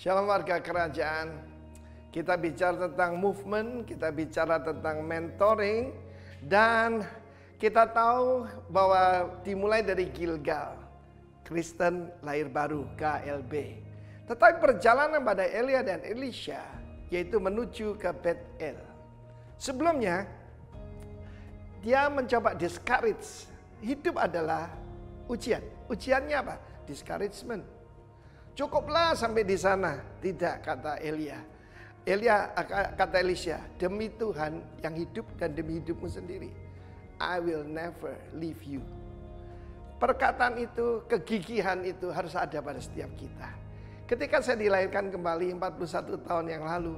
Shalom warga kerajaan. Kita bicara tentang movement, kita bicara tentang mentoring, dan kita tahu bahwa dimulai dari Gilgal, Kristen lahir baru, KLB. Tetapi perjalanan pada Elia dan Elisha, yaitu menuju ke Bethel. Sebelumnya, dia mencoba discourage. Hidup adalah ujian. Ujiannya apa? Discouragement. Cukuplah sampai di sana. Tidak, kata Elia. Kata Elisha, demi Tuhan yang hidup dan demi hidupmu sendiri, I will never leave you. Perkataan itu, kegigihan itu harus ada pada setiap kita. Ketika saya dilahirkan kembali 41 tahun yang lalu,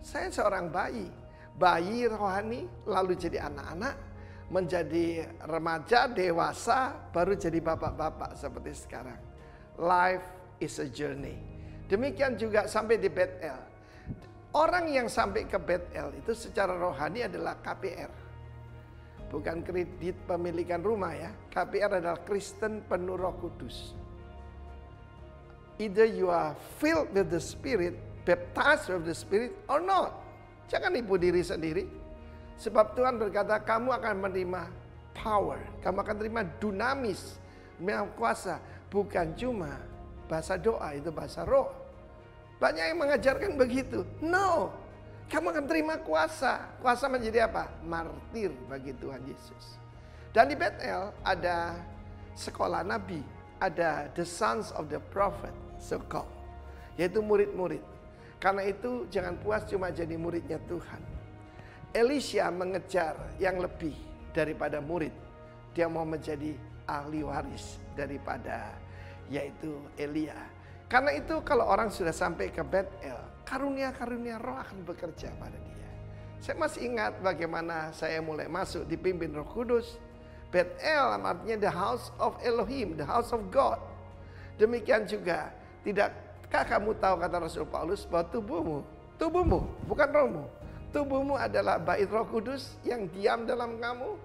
saya seorang bayi. Bayi rohani, lalu jadi anak-anak, menjadi remaja, dewasa, baru jadi bapak-bapak seperti sekarang. Life is a journey. Demikian juga sampai di Bethel. Orang yang sampai ke Bethel itu secara rohani adalah KPR. Bukan kredit pemilikan rumah ya. KPR adalah Kristen penuh Roh Kudus. Either you are filled with the Spirit, baptized with the Spirit or not. Jangan nipu diri sendiri. Sebab Tuhan berkata kamu akan menerima power. Kamu akan menerima dunamis, kuasa. Bukan cuma bahasa doa, itu bahasa roh. Banyak yang mengajarkan begitu. No, kamu akan terima kuasa. Kuasa menjadi apa? Martir bagi Tuhan Yesus. Dan di Bethel ada sekolah nabi. Ada the sons of the prophet, so-called. Yaitu murid-murid. Karena itu jangan puas cuma jadi muridnya Tuhan. Elisha mengejar yang lebih daripada murid. Dia mau menjadi ahli waris daripada yaitu Elia. Karena itu kalau orang sudah sampai ke Bethel, karunia-karunia roh akan bekerja pada dia. Saya masih ingat bagaimana saya mulai masuk dipimpin Roh Kudus. Bethel artinya the house of Elohim, the house of God. Demikian juga, tidakkah kamu tahu kata Rasul Paulus bahwa tubuhmu bukan rohmu. Tubuhmu adalah bait Roh Kudus yang diam dalam kamu.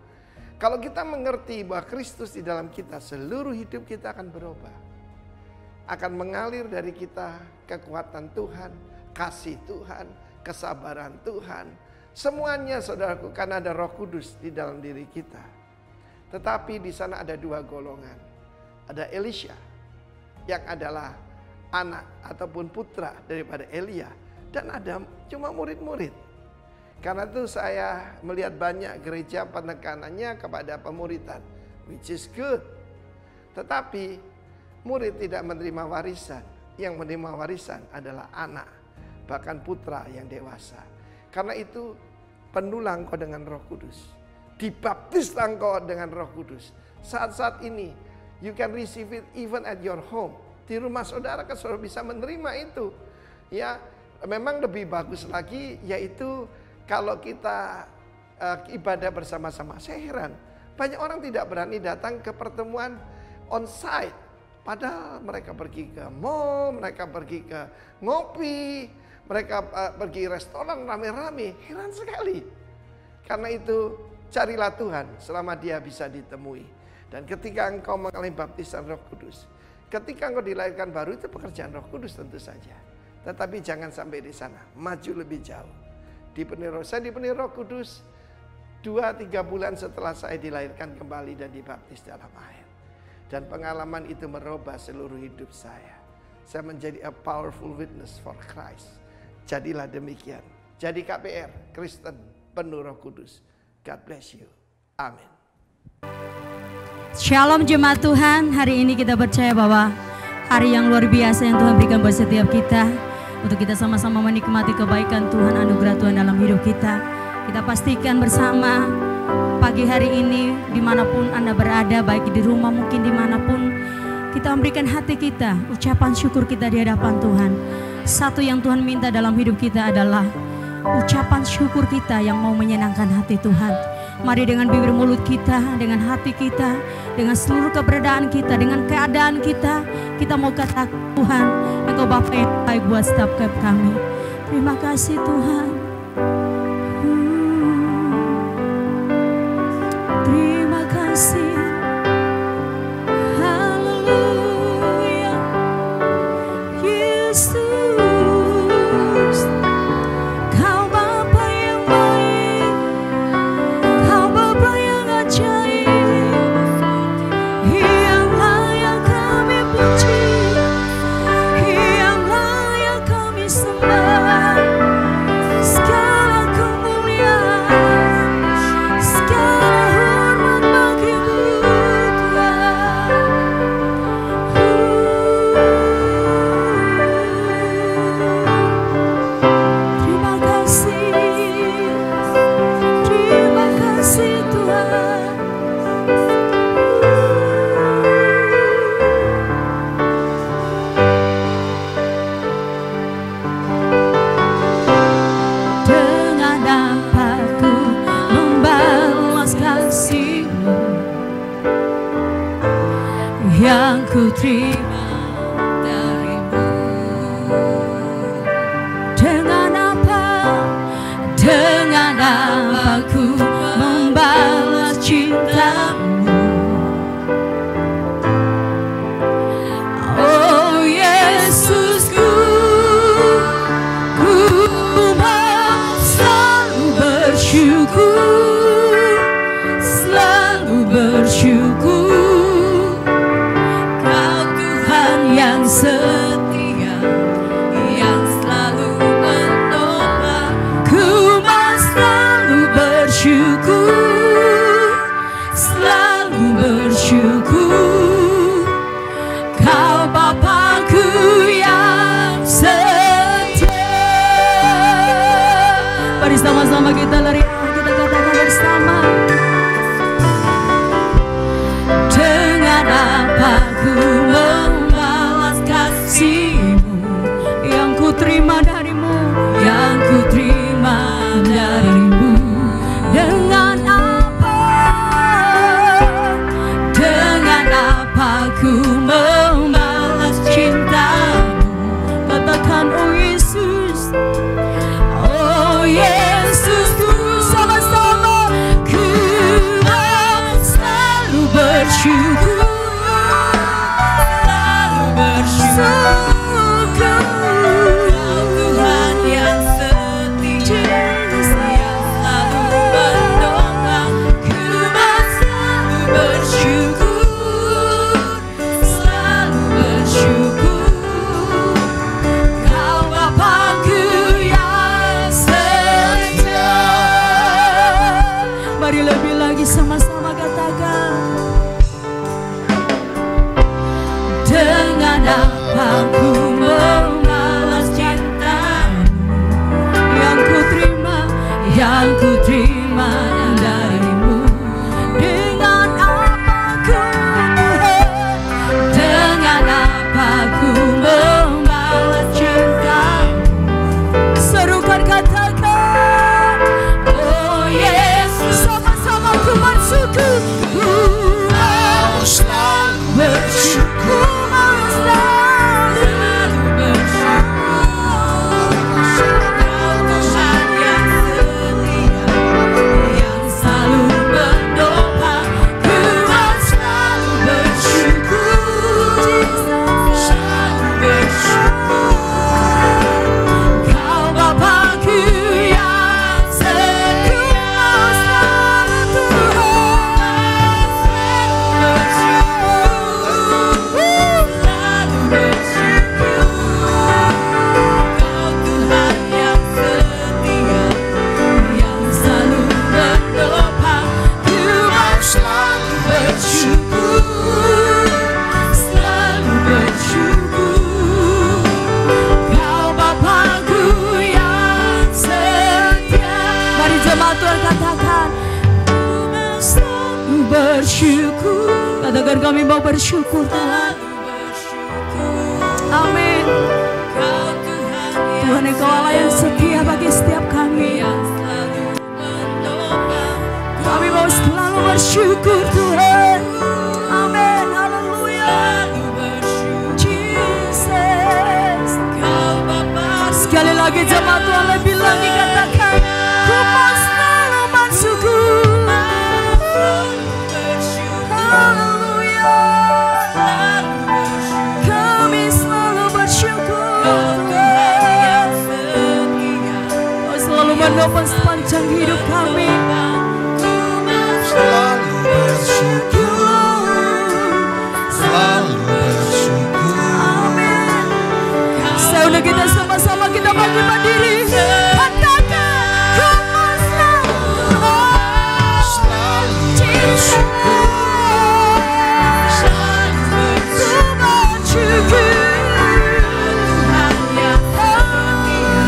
Kalau kita mengerti bahwa Kristus di dalam kita, seluruh hidup kita akan berubah. Akan mengalir dari kita kekuatan Tuhan, kasih Tuhan, kesabaran Tuhan. Semuanya saudaraku, karena ada Roh Kudus di dalam diri kita. Tetapi di sana ada dua golongan. Ada Elisha yang adalah anak ataupun putra daripada Elia. Dan ada cuma murid-murid. Karena itu saya melihat banyak gereja penekanannya kepada pemuridan, which is good. Tetapi murid tidak menerima warisan. Yang menerima warisan adalah anak, bahkan putra yang dewasa. Karena itu penuhlah engkau dengan Roh Kudus. Dibaptislah engkau dengan Roh Kudus. Saat-saat ini you can receive it even at your home. Di rumah saudara kan saudara bisa menerima itu. Ya, memang lebih bagus lagi yaitu kalau kita ibadah bersama-sama. Saya heran, banyak orang tidak berani datang ke pertemuan on-site. Padahal mereka pergi ke mall, mereka pergi ke ngopi, mereka pergi restoran rame-rame. Heran sekali. Karena itu carilah Tuhan selama dia bisa ditemui. Dan ketika engkau mengalami baptisan Roh Kudus, ketika engkau dilahirkan baru, itu pekerjaan Roh Kudus tentu saja. Tetapi jangan sampai di sana, maju lebih jauh. Saya dipenuhi Roh Kudus 2-3 bulan setelah saya dilahirkan kembali dan dibaptis dalam air. Dan pengalaman itu merubah seluruh hidup saya. Saya menjadi a powerful witness for Christ. Jadilah demikian. Jadi KPR, Kristen penuh Roh Kudus. God bless you. Amin. Shalom jemaat Tuhan. Hari ini kita percaya bahwa hari yang luar biasa yang Tuhan berikan buat setiap kita. Untuk kita sama-sama menikmati kebaikan Tuhan, anugerah Tuhan dalam hidup kita. Kita pastikan bersama pagi hari ini dimanapun Anda berada, baik di rumah mungkin dimanapun, kita memberikan hati kita, ucapan syukur kita di hadapan Tuhan. Satu yang Tuhan minta dalam hidup kita adalah ucapan syukur kita yang mau menyenangkan hati Tuhan. Mari dengan bibir mulut kita, dengan hati kita, dengan seluruh keberadaan kita, dengan keadaan kita, kita mau kata Tuhan, Engkau Bapa yang baik buat setiap kami. Terima kasih Tuhan. Terima kasih. Haleluya. Yesus. terima darimu. Dengan apa ku membalas cintamu? Oh Yesusku, ku mau selalu bersyukur, selalu bersyukur. Kau Tuhan yang setia, yang selalu menolong. Ku mau selalu bersyukur, selalu bersyukur. Kau Bapakku yang setia. Mari sama-sama kita lari, kita katakan bersama. Dengan apa ku membalas kasih-Mu yang ku terima darimu, yang ku terima darimu. Dengan apa ku membalas cintamu? Katakan oh Yesus, oh Yesusku. Sama-sama ku mau selalu bersyukur, selalu bersyukur. Kau Tuhan yang setia, yang selalu menolong. Ku mau selalu bersyukur, selalu bersyukur. Kau Bapakku yang setia. Mari lebih lagi sama-sama katakan. Dengan apa ku membalas cintamu, yang ku terima darimu. Dengan apa ku membalas cintamu? Serukan katakan oh Yesus. Sama-sama ku bersyukur, ku mau selalu bersyukur, mau selalu bersyukur. Kau Tuhan yang setia, yang selalu menolong. Ku mau selalu bersyukur, selalu bersyukur. Kau Bapakku yang setia, selalu Tuhan, selalu bersyukur. Kau Tuhan yang setia, yang selalu menolong. Ku mau selalu bersyukur, selalu bersyukur. Kau Bapakku yang setia. Mari jemaat Tuhan katakan, ku mau selalu bersyukur. Katakan kami mau bersyukur Tuhan. Amin. Tuhan Engkau Allah yang setia bagi setiap kami. Kami mau selalu bersyukur Tuhan. Amin. Haleluya. Jesus. Sekali lagi jemaat Tuhan lebih lagi katakan, ku mau selalu bersyukur. Haleluya. Kami selalu bersyukur Tuhan. Kau selalu menopang sepanjang hidup kami. Selalu bersyukur, selalu bersyukur. Amin. Saudara kita sama-sama kita bagi berdiri. Katakan, ku mau selalu bersyukur, selalu bersyukur. Tuhan yang setia,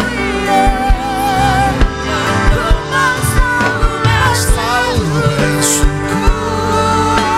ku mau selalu selalu bersyukur.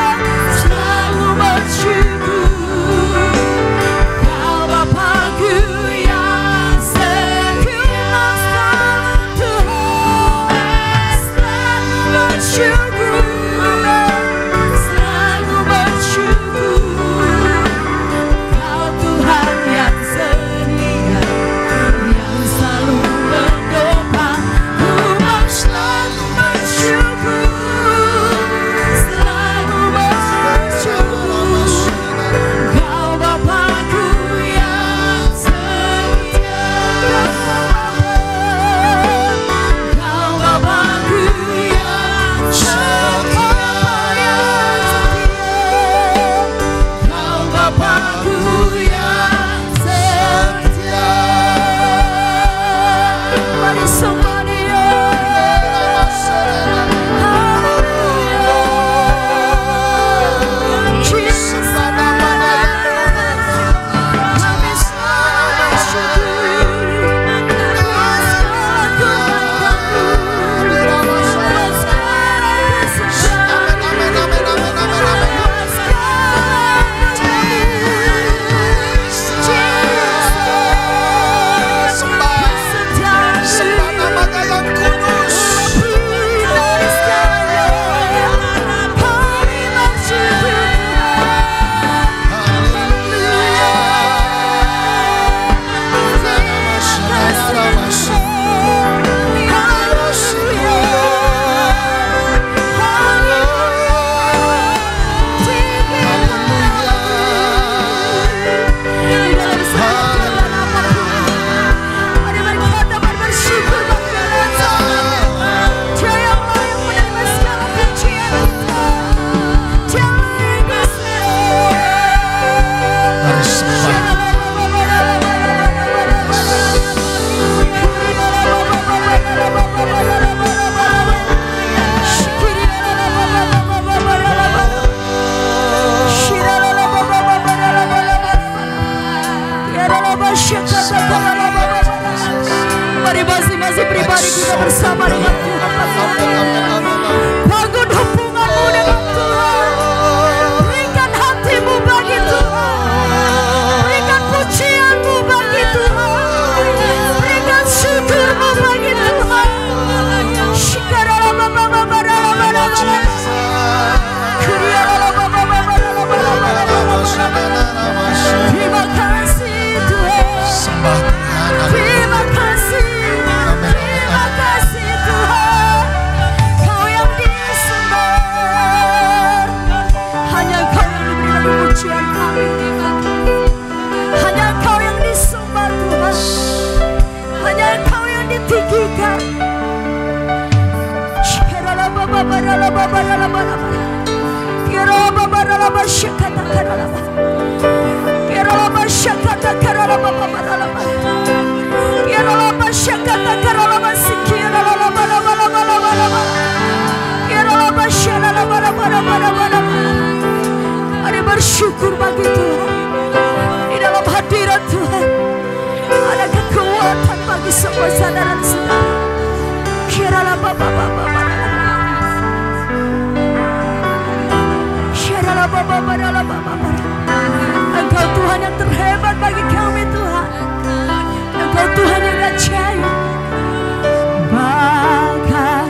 bersama dengan Tuhan. Bangun hubunganmu dengan Tuhan. Berikan hatimu bagi Tuhan. Berikan pujianmu bagi Tuhan. Berikan syukurmu bagi Tuhan. Terima kasih Tuhan. Terima kasih. Terima kasih Tuhan. Kau yang disembah. Hanya Kau yang diberikan pujian kami. Hanya Kau yang disembah Tuhan. Hanya Kau yang ditinggikan. Ada bersyukur bagi Tuhan. Di dalam hadirat Tuhan ada kekuatan bagi semua saudara-saudara. Engkau Tuhan yang terhebat bagi kami Tuhan. Engkau Tuhan yang ajaib. Maka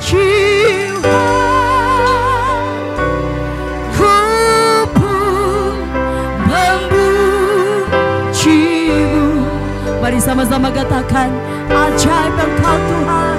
jiwa ku pun memujimu. Mari sama-sama katakan, ajaib Engkau Tuhan.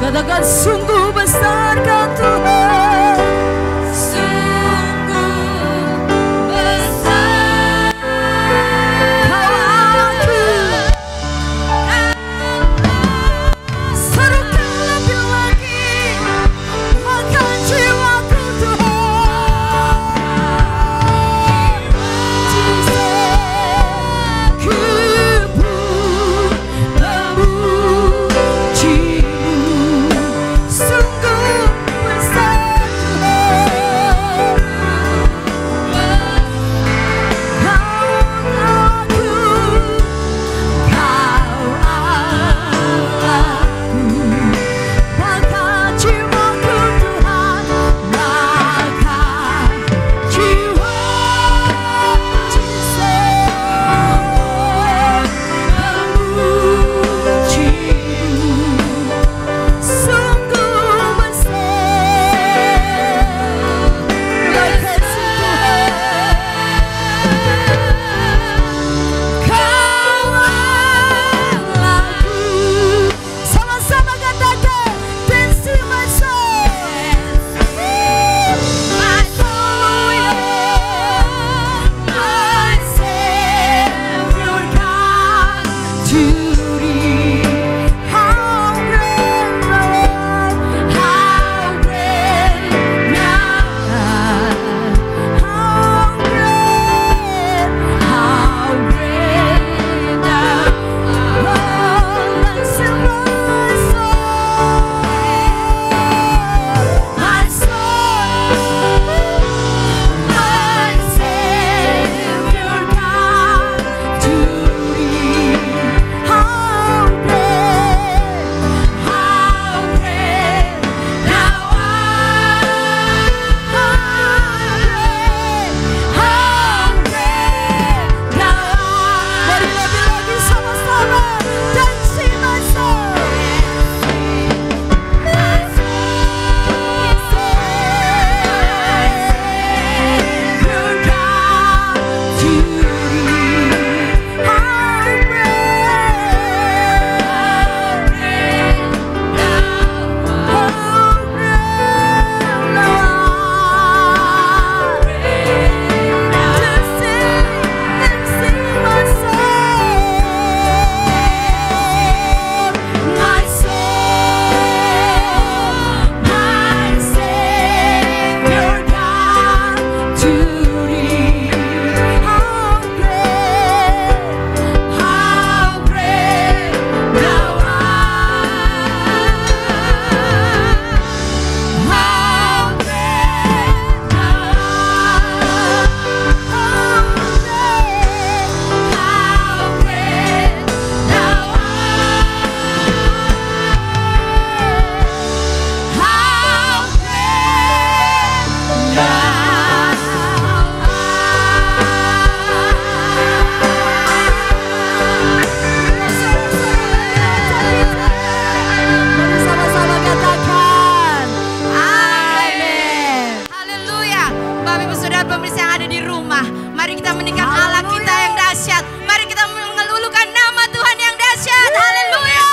Katakan sungguh besar. rumah. Mari kita meninggikan Allah kita yang dahsyat. Mari kita mengelulukan nama Tuhan yang dahsyat. Haleluya.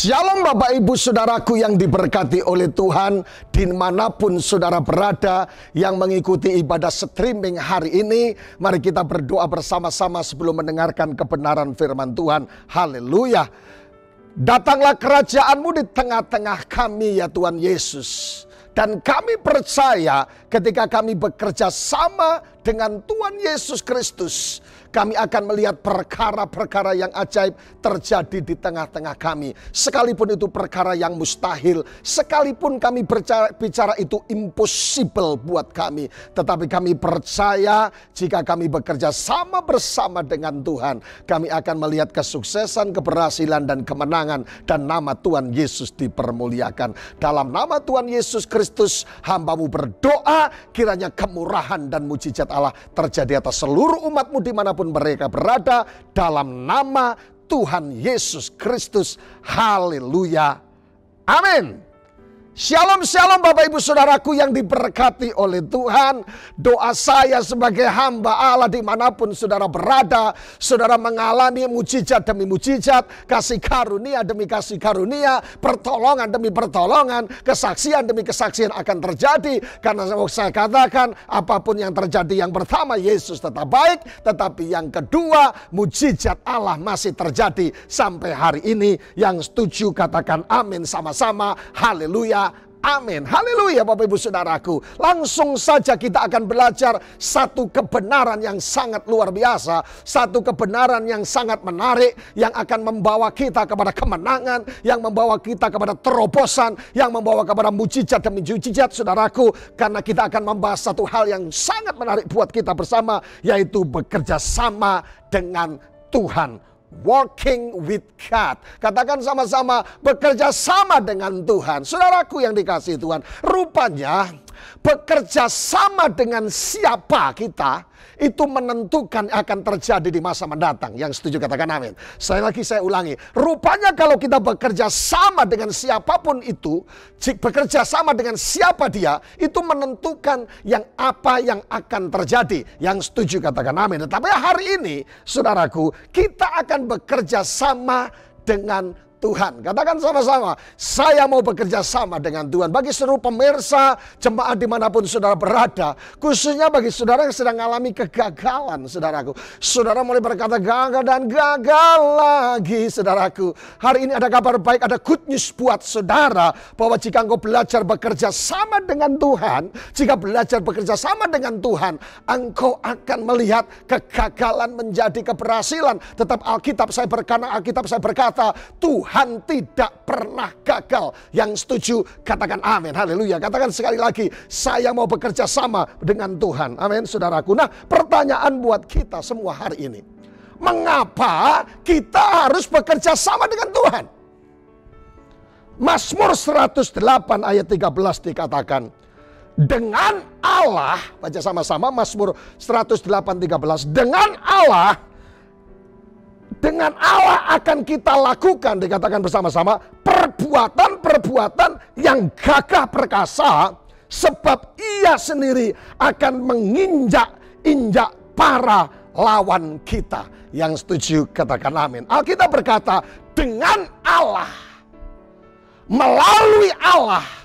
Shalom Bapak Ibu Saudaraku yang diberkati oleh Tuhan, dimanapun saudara berada yang mengikuti ibadah streaming hari ini. Mari kita berdoa bersama-sama sebelum mendengarkan kebenaran firman Tuhan. Haleluya. Datanglah kerajaan-Mu di tengah-tengah kami ya Tuhan Yesus. Dan kami percaya ketika kami bekerja sama dengan Tuhan Yesus Kristus, kami akan melihat perkara-perkara yang ajaib terjadi di tengah-tengah kami. Sekalipun itu perkara yang mustahil, sekalipun kami bicara itu impossible buat kami, tetapi kami percaya jika kami bekerja sama bersama dengan Tuhan, kami akan melihat kesuksesan, keberhasilan, dan kemenangan, dan nama Tuhan Yesus dipermuliakan. Dalam nama Tuhan Yesus Kristus, hamba-Mu berdoa, kiranya kemurahan dan mujizat Allah terjadi atas seluruh umat-Mu dimanapun mereka berada, dalam nama Tuhan Yesus Kristus. Haleluya. Amin. Shalom, shalom Bapak Ibu Saudaraku yang diberkati oleh Tuhan. Doa saya sebagai hamba Allah dimanapun saudara berada, saudara mengalami mujizat demi mujizat, kasih karunia demi kasih karunia, pertolongan demi pertolongan, kesaksian demi kesaksian akan terjadi. Karena saya katakan apapun yang terjadi, yang pertama Yesus tetap baik, tetapi yang kedua mujizat Allah masih terjadi sampai hari ini. Yang setuju katakan amin sama-sama. Haleluya. Amin. Haleluya Bapak Ibu Saudaraku. Langsung saja kita akan belajar satu kebenaran yang sangat luar biasa. Satu kebenaran yang sangat menarik. Yang akan membawa kita kepada kemenangan. Yang membawa kita kepada terobosan. Yang membawa kepada mujizat demi mujizat saudaraku. Karena kita akan membahas satu hal yang sangat menarik buat kita bersama. Yaitu bekerja sama dengan Tuhan. Walking with God. Katakan sama-sama, bekerja sama dengan Tuhan. Saudaraku yang dikasihi Tuhan, rupanya bekerja sama dengan siapa kita itu menentukan akan terjadi di masa mendatang. Yang setuju katakan amin. Sekali lagi saya ulangi, rupanya kalau kita bekerja sama dengan siapapun itu, bekerja sama dengan siapa dia, itu menentukan apa yang akan terjadi. Yang setuju katakan amin. Tetapi hari ini saudaraku, kita akan bekerja sama dengan Tuhan. Katakan sama-sama, saya mau bekerja sama dengan Tuhan. Bagi seluruh pemirsa, jemaat dimanapun saudara berada, khususnya bagi saudara yang sedang mengalami kegagalan, saudaraku. Saudara mulai berkata gagal dan gagal lagi, saudaraku. Hari ini ada kabar baik, ada good news buat saudara, bahwa jika engkau belajar bekerja sama dengan Tuhan, jika belajar bekerja sama dengan Tuhan, engkau akan melihat kegagalan menjadi keberhasilan. Tetap Alkitab saya berkata, Tuhan tidak pernah gagal. Yang setuju katakan amin. Haleluya. Katakan sekali lagi, saya mau bekerja sama dengan Tuhan. Amin saudaraku. Nah, pertanyaan buat kita semua hari ini, mengapa kita harus bekerja sama dengan Tuhan? Mazmur 108 ayat 13 dikatakan, dengan Allah, baca sama-sama Mazmur 108:13, dengan Allah akan kita lakukan, dikatakan bersama-sama, perbuatan-perbuatan yang gagah perkasa, sebab ia sendiri akan menginjak-injak para lawan kita. Yang setuju katakan amin. Alkitab berkata, dengan Allah, melalui Allah.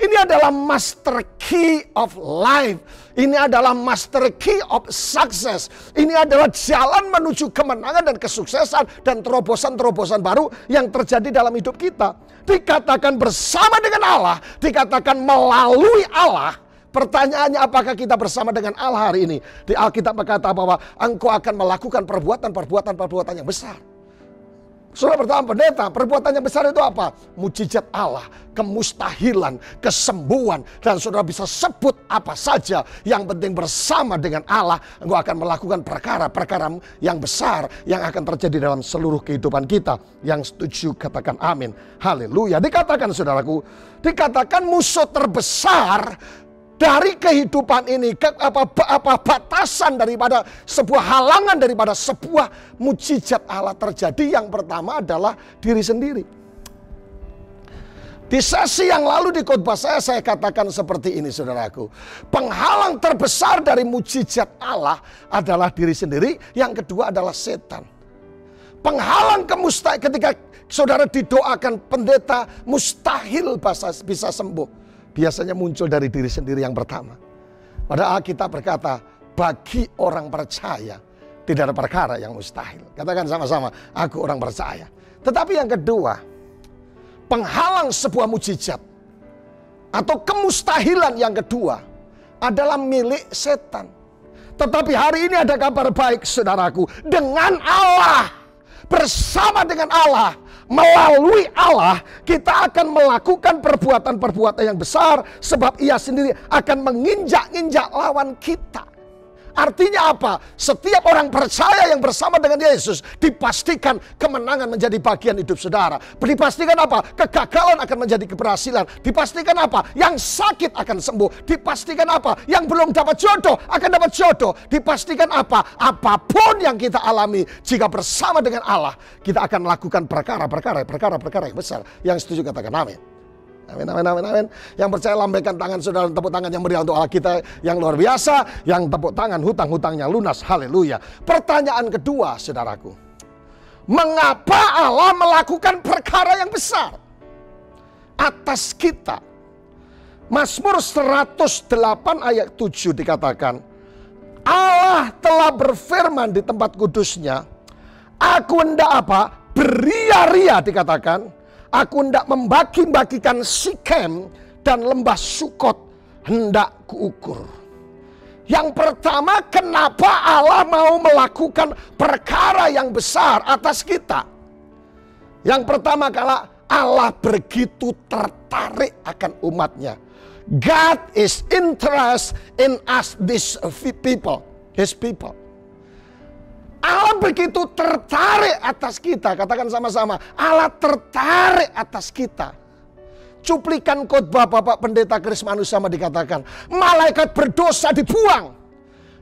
Ini adalah master key of life. Ini adalah master key of success. Ini adalah jalan menuju kemenangan dan kesuksesan dan terobosan-terobosan baru yang terjadi dalam hidup kita. Dikatakan bersama dengan Allah, dikatakan melalui Allah. Pertanyaannya, apakah kita bersama dengan Allah hari ini? Di Alkitab berkata bahwa engkau akan melakukan perbuatan yang besar. Saudara bertanya, pendeta, perbuatan yang besar itu apa? Mujizat Allah, kemustahilan, kesembuhan. Dan saudara bisa sebut apa saja. Yang penting bersama dengan Allah, engkau akan melakukan perkara-perkara yang besar yang akan terjadi dalam seluruh kehidupan kita. Yang setuju katakan amin. Haleluya. Dikatakan saudaraku, dikatakan musuh terbesar dari kehidupan ini, batasan daripada sebuah halangan daripada sebuah mujizat Allah terjadi, yang pertama adalah diri sendiri. Di sesi yang lalu di khotbah saya katakan seperti ini saudaraku. Penghalang terbesar dari mujizat Allah adalah diri sendiri, yang kedua adalah setan. Penghalang ketika saudara didoakan pendeta, mustahil bisa sembuh. Biasanya muncul dari diri sendiri yang pertama. Padahal kita berkata, bagi orang percaya tidak ada perkara yang mustahil. Katakan sama-sama, aku orang percaya. Tetapi yang kedua, penghalang sebuah mujizat atau kemustahilan yang kedua adalah milik setan. Tetapi hari ini ada kabar baik saudaraku. Dengan Allah, bersama dengan Allah, melalui Allah, kita akan melakukan perbuatan-perbuatan yang besar. Sebab ia sendiri akan menginjak-injak lawan kita. Artinya apa? Setiap orang percaya yang bersama dengan Yesus, dipastikan kemenangan menjadi bagian hidup saudara. Dipastikan apa? Kegagalan akan menjadi keberhasilan. Dipastikan apa? Yang sakit akan sembuh. Dipastikan apa? Yang belum dapat jodoh akan dapat jodoh. Dipastikan apa? Apapun yang kita alami, jika bersama dengan Allah, kita akan melakukan perkara yang besar. Yang setuju katakan amin. Amin, amin, amin, amin. Yang percaya lambaikan tangan saudara, tepuk tangan yang meriah untuk Allah kita yang luar biasa. Yang tepuk tangan hutang-hutangnya lunas, haleluya. Pertanyaan kedua saudaraku, mengapa Allah melakukan perkara yang besar atas kita? Mazmur 108 ayat 7 dikatakan, Allah telah berfirman di tempat kudusnya, aku hendak apa? Beria-ria dikatakan, aku hendak membagi-bagikan Sikem dan lembah Sukot hendak kuukur. Yang pertama, kenapa Allah mau melakukan perkara yang besar atas kita? Yang pertama, kalau Allah begitu tertarik akan umatnya. God is interest in us, these people, his people. Allah begitu tertarik atas kita. Katakan sama-sama, Allah tertarik atas kita. Cuplikan khotbah Bapak Pendeta Kris Manusama dikatakan, malaikat berdosa dibuang,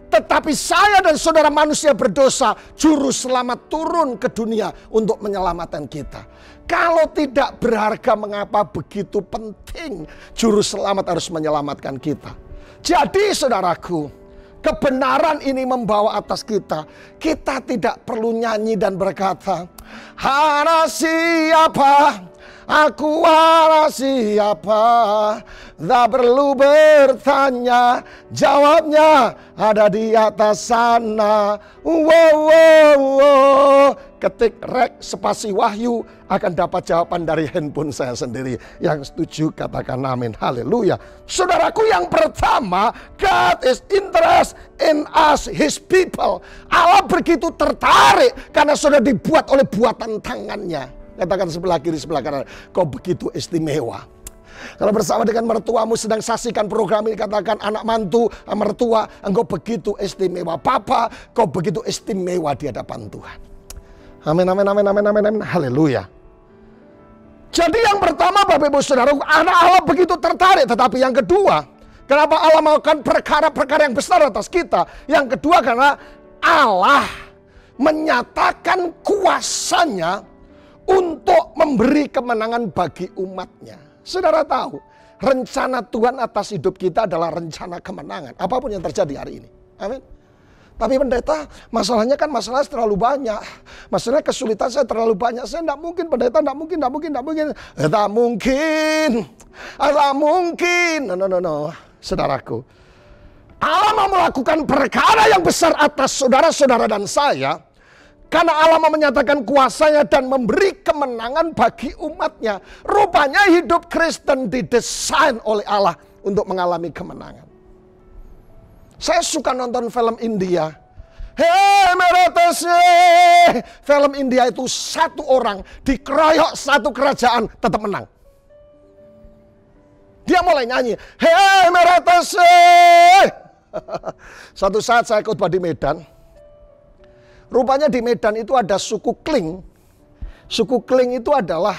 tetapi saya dan saudara manusia berdosa, juru selamat turun ke dunia untuk menyelamatkan kita. Kalau tidak berharga, mengapa begitu penting juru selamat harus menyelamatkan kita? Jadi saudaraku, kebenaran ini membawa atas kita. Kita tidak perlu nyanyi dan berkata, "Hana siapa? Aku hana siapa?" Tak perlu bertanya, jawabnya ada di atas sana. Wow, wow, wow. Ketik rek spasi wahyu akan dapat jawaban dari handphone saya sendiri. Yang setuju katakan amin, haleluya. Saudaraku, yang pertama, God is interest in us, his people. Allah begitu tertarik karena sudah dibuat oleh buatan tangannya. Katakan sebelah kiri sebelah kanan, kau begitu istimewa. Kalau bersama dengan mertuamu sedang saksikan program ini, katakan, anak mantu, mertua, engkau begitu istimewa. Papa, kau begitu istimewa di hadapan Tuhan. Amin, amin, amin, amin, amin, amin, haleluya. Jadi yang pertama, Bapak Ibu Saudara, anak Allah begitu tertarik. Tetapi yang kedua, kenapa Allah melakukan perkara-perkara yang besar atas kita? Yang kedua, karena Allah menyatakan kuasanya untuk memberi kemenangan bagi umatnya. Saudara tahu, rencana Tuhan atas hidup kita adalah rencana kemenangan. Apapun yang terjadi hari ini. Amin. Tapi pendeta, masalahnya kan masalah terlalu banyak. Masalahnya kesulitan saya terlalu banyak. Saya tidak mungkin, pendeta, tidak mungkin. No. Saudaraku, Allah mau melakukan perkara yang besar atas saudara-saudara dan saya. Karena Allah mau menyatakan kuasanya dan memberi kemenangan bagi umatnya. Rupanya hidup Kristen didesain oleh Allah untuk mengalami kemenangan. Saya suka nonton film India. Film India itu satu orang dikeroyok satu kerajaan tetap menang. Dia mulai nyanyi. Satu saat saya khotbah di Medan. Rupanya di Medan itu ada suku Kling. Suku Kling itu adalah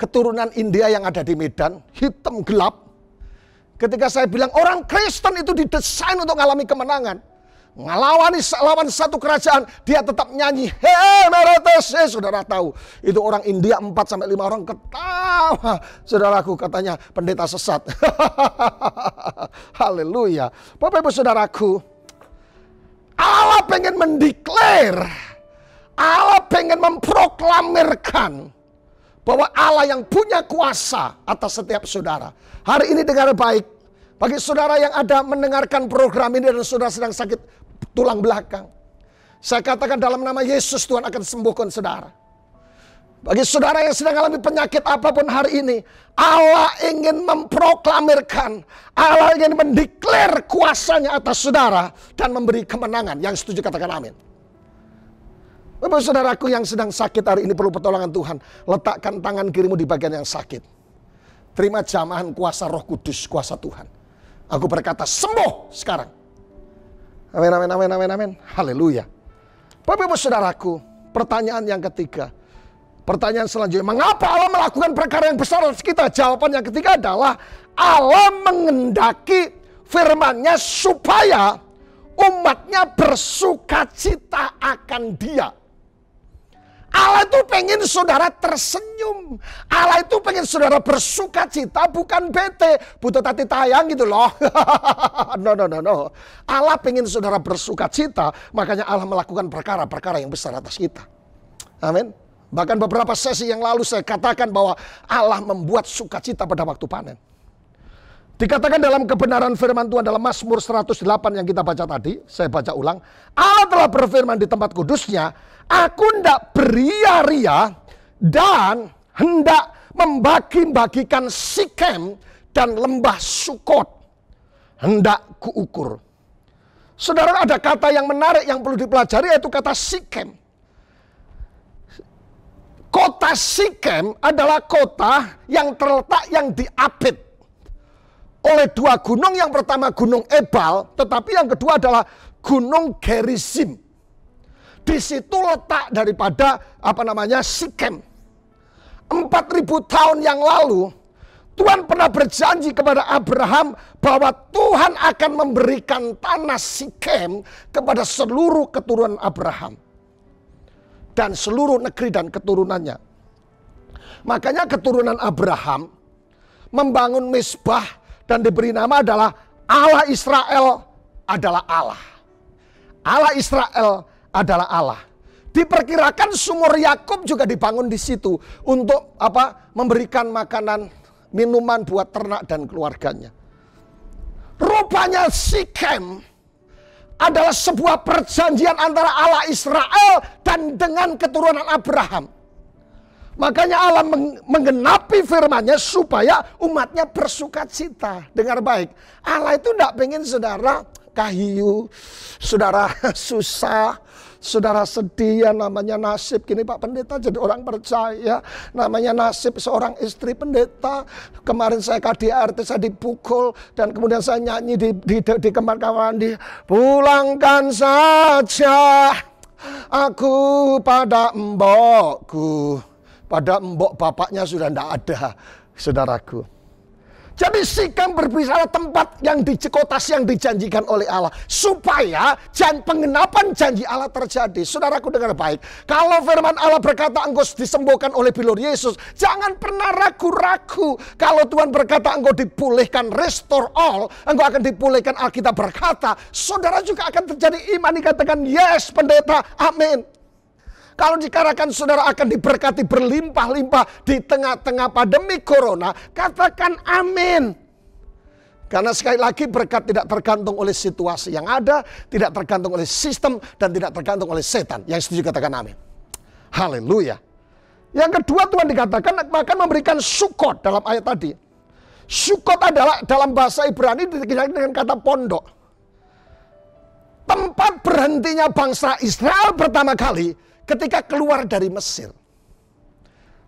keturunan India yang ada di Medan. Hitam gelap. Ketika saya bilang orang Kristen itu didesain untuk mengalami kemenangan. Lawan satu kerajaan, dia tetap nyanyi. Saudara tahu, itu orang India 4-5 orang ketawa. Saudaraku, katanya pendeta sesat. Haleluya. Bapak Ibu Saudaraku, Allah pengen mendeklar, Allah pengen memproklamirkan bahwa Allah yang punya kuasa atas setiap saudara. Hari ini dengar baik, bagi saudara yang ada mendengarkan program ini dan saudara sedang sakit tulang belakang, saya katakan dalam nama Yesus Tuhan akan sembuhkan saudara. Bagi saudara yang sedang alami penyakit apapun hari ini, Allah ingin memproklamirkan, Allah ingin mendeklar kuasanya atas saudara dan memberi kemenangan. Yang setuju katakan amin. Bapak saudaraku yang sedang sakit hari ini perlu pertolongan Tuhan. Letakkan tangan kirimu di bagian yang sakit. Terima jamahan kuasa Roh Kudus, kuasa Tuhan. Aku berkata sembuh sekarang. Amin, amin, amin, amin, amin. Haleluya. Bapak saudaraku, pertanyaan yang ketiga. Pertanyaan selanjutnya, mengapa Allah melakukan perkara yang besar atas kita? Jawaban yang ketiga adalah Allah mengendaki firman-Nya supaya umatnya bersukacita akan Dia. Allah itu pengen saudara tersenyum. Allah itu pengen saudara bersukacita, bukan bete. Butuh tati tayang gitu loh. No. Allah pengen saudara bersukacita, makanya Allah melakukan perkara-perkara yang besar atas kita. Amin. Bahkan beberapa sesi yang lalu saya katakan bahwa Allah membuat sukacita pada waktu panen. Dikatakan dalam kebenaran firman Tuhan dalam Mazmur 108 yang kita baca tadi, saya baca ulang. Allah telah berfirman di tempat kudusnya, aku hendak beria-ria dan hendak membagi-bagikan Sikem dan lembah Sukot. Hendak kuukur. Saudara, ada kata yang menarik yang perlu dipelajari, yaitu kata Sikem. Kota Sikem adalah kota yang terletak yang diapit oleh dua gunung. Yang pertama Gunung Ebal, tetapi yang kedua adalah Gunung Gerizim. Di situ letak daripada Sikem. 4.000 tahun yang lalu Tuhan pernah berjanji kepada Abraham bahwa Tuhan akan memberikan tanah Sikem kepada seluruh keturunan Abraham dan seluruh negeri dan keturunannya. Makanya keturunan Abraham membangun mezbah dan diberi nama adalah Allah Israel adalah Allah. Allah Israel adalah Allah. Diperkirakan sumur Yakub juga dibangun di situ untuk memberikan makanan, minuman buat ternak dan keluarganya. Rupanya Sikem adalah sebuah perjanjian antara Allah Israel dan dengan keturunan Abraham. Makanya Allah menggenapi firman-Nya supaya umatnya bersukacita. Dengar baik, Allah itu tidak pengen saudara kahiyu, saudara susah, saudara sedih. Ya namanya nasib. Gini Pak Pendeta jadi orang percaya, namanya nasib seorang istri pendeta. Kemarin saya KDRT, saya dipukul, dan kemudian saya nyanyi di kamar mandi, pulangkan saja aku pada mbokku. Pada mbok bapaknya sudah tidak ada, saudaraku. Jadi Sikem berbicara tempat yang yang dijanjikan oleh Allah. Supaya penggenapan janji Allah terjadi. Saudaraku dengar baik. Kalau firman Allah berkata engkau disembuhkan oleh bilur Yesus, jangan pernah ragu-ragu. Kalau Tuhan berkata engkau dipulihkan, restore all, engkau akan dipulihkan. Alkitab berkata, saudara juga akan terjadi iman. Dikatakan yes pendeta, amin. Kalau dikatakan saudara akan diberkati berlimpah-limpah di tengah-tengah pandemi corona, katakan amin. Karena sekali lagi berkat tidak tergantung oleh situasi yang ada, tidak tergantung oleh sistem, dan tidak tergantung oleh setan. Yang setuju katakan amin. Haleluya. Yang kedua Tuhan dikatakan akan memberikan Sukot dalam ayat tadi. Sukot adalah dalam bahasa Ibrani dikatakan dengan kata pondok. Tempat berhentinya bangsa Israel pertama kali ketika keluar dari Mesir.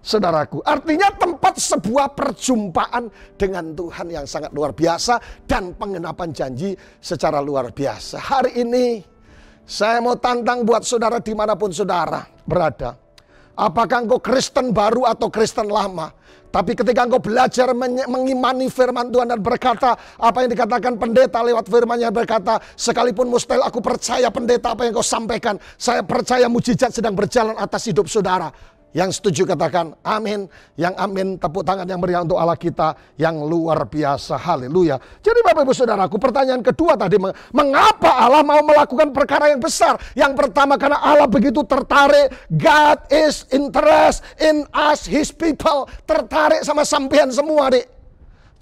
Saudaraku, artinya tempat sebuah perjumpaan dengan Tuhan yang sangat luar biasa dan penggenapan janji secara luar biasa. Hari ini saya mau tantang buat saudara dimanapun saudara berada. Apakah engkau Kristen baru atau Kristen lama? Tapi ketika engkau belajar mengimani firman Tuhan dan berkata apa yang dikatakan pendeta lewat firman-Nya, berkata sekalipun mustahil aku percaya pendeta apa yang kau sampaikan. Saya percaya mujizat sedang berjalan atas hidup saudara. Yang setuju katakan amin. Yang amin tepuk tangan yang meriah untuk Allah kita yang luar biasa. Haleluya. Jadi Bapak Ibu Saudaraku, pertanyaan kedua tadi, mengapa Allah mau melakukan perkara yang besar? Yang pertama karena Allah begitu tertarik. God is interest in us, His people. Tertarik sama sampean semua, Dik.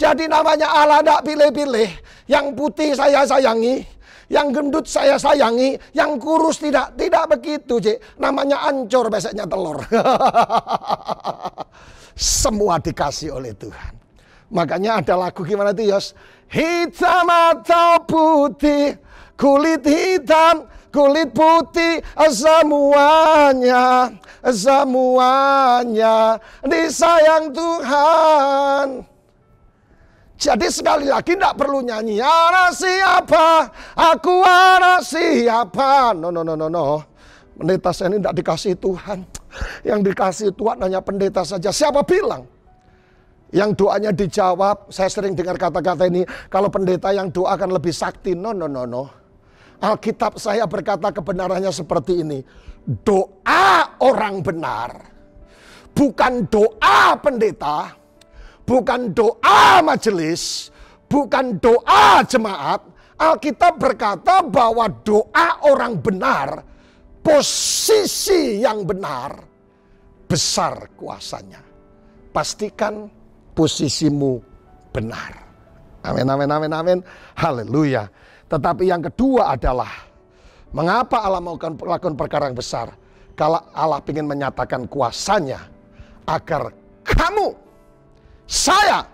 Jadi namanya Allah tidak pilih-pilih. Yang putih saya sayangi, Yang gendut saya sayangi, yang kurus tidak. Tidak begitu, Cik. Namanya ancur, besoknya telur. Semua dikasih oleh Tuhan. Makanya ada lagu gimana itu, Yos? Hitam atau putih, kulit hitam, kulit putih, semuanya disayang Tuhan. Jadi sekali lagi tidak perlu nyanyi anak siapa, aku anak siapa. No. Pendeta saya ini tidak dikasih Tuhan. Yang dikasih Tuhan hanya pendeta saja. Siapa bilang? Yang doanya dijawab, saya sering dengar kata-kata ini, kalau pendeta yang doa akan lebih sakti. No. Alkitab saya berkata kebenarannya seperti ini. Doa orang benar, bukan doa pendeta, bukan doa majelis, bukan doa jemaat. Alkitab berkata bahwa doa orang benar, posisi yang benar, besar kuasanya. Pastikan posisimu benar. Amin. Haleluya. Tetapi yang kedua adalah, mengapa Allah melakukan perkara yang besar? Kalau Allah ingin menyatakan kuasanya, agar kamu, saya,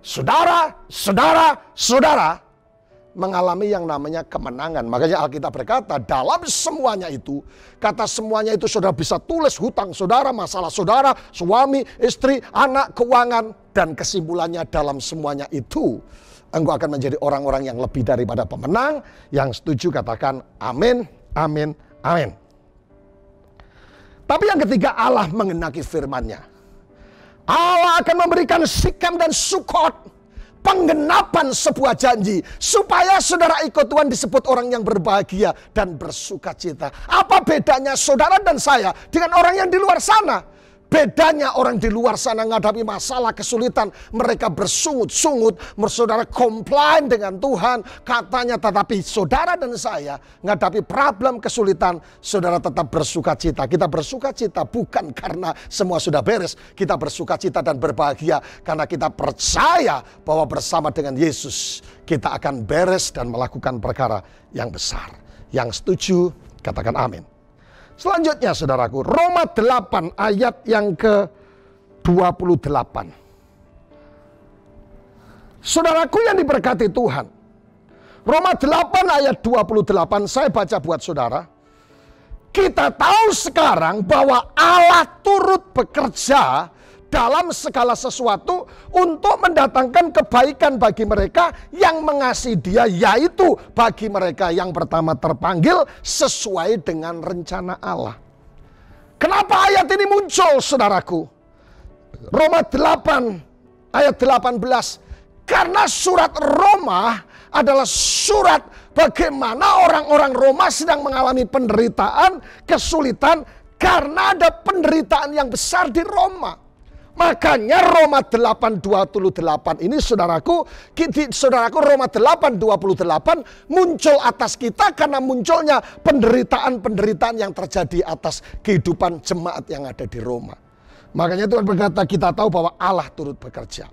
saudara, mengalami yang namanya kemenangan. Makanya Alkitab berkata, dalam semuanya itu, kata semuanya itu saudara bisa tulis hutang saudara, masalah saudara, suami, istri, anak, keuangan. Dan kesimpulannya dalam semuanya itu, engkau akan menjadi orang-orang yang lebih daripada pemenang. Yang setuju katakan amin. Tapi yang ketiga, Allah mengenaki firman-Nya. Allah akan memberikan Sikem dan Sukot, penggenapan sebuah janji, supaya saudara ikut Tuhan disebut orang yang berbahagia dan bersukacita. Apa bedanya saudara dan saya dengan orang yang di luar sana? Bedanya orang di luar sana menghadapi masalah, kesulitan, mereka bersungut-sungut, saudara komplain dengan Tuhan, katanya. Tetapi saudara dan saya menghadapi problem, kesulitan, saudara tetap bersukacita. Kita bersukacita bukan karena semua sudah beres, kita bersukacita dan berbahagia karena kita percaya bahwa bersama dengan Yesus kita akan beres dan melakukan perkara yang besar. Yang setuju katakan amin. Selanjutnya saudaraku, Roma 8 ayat yang ke-28. Saudaraku yang diberkati Tuhan, Roma 8 ayat 28 saya baca buat saudara. Kita tahu sekarang bahwa Allah turut bekerja dalam segala sesuatu untuk mendatangkan kebaikan bagi mereka yang mengasihi Dia, yaitu bagi mereka yang pertama terpanggil sesuai dengan rencana Allah. Kenapa ayat ini muncul, saudaraku? Roma 8 ayat 18. Karena surat Roma adalah surat bagaimana orang-orang Roma sedang mengalami penderitaan, kesulitan karena ada penderitaan yang besar di Roma. Makanya Roma 8:28 ini saudaraku Roma 8:28 muncul atas kita karena munculnya penderitaan-penderitaan yang terjadi atas kehidupan jemaat yang ada di Roma. Makanya Tuhan berkata kita tahu bahwa Allah turut bekerja.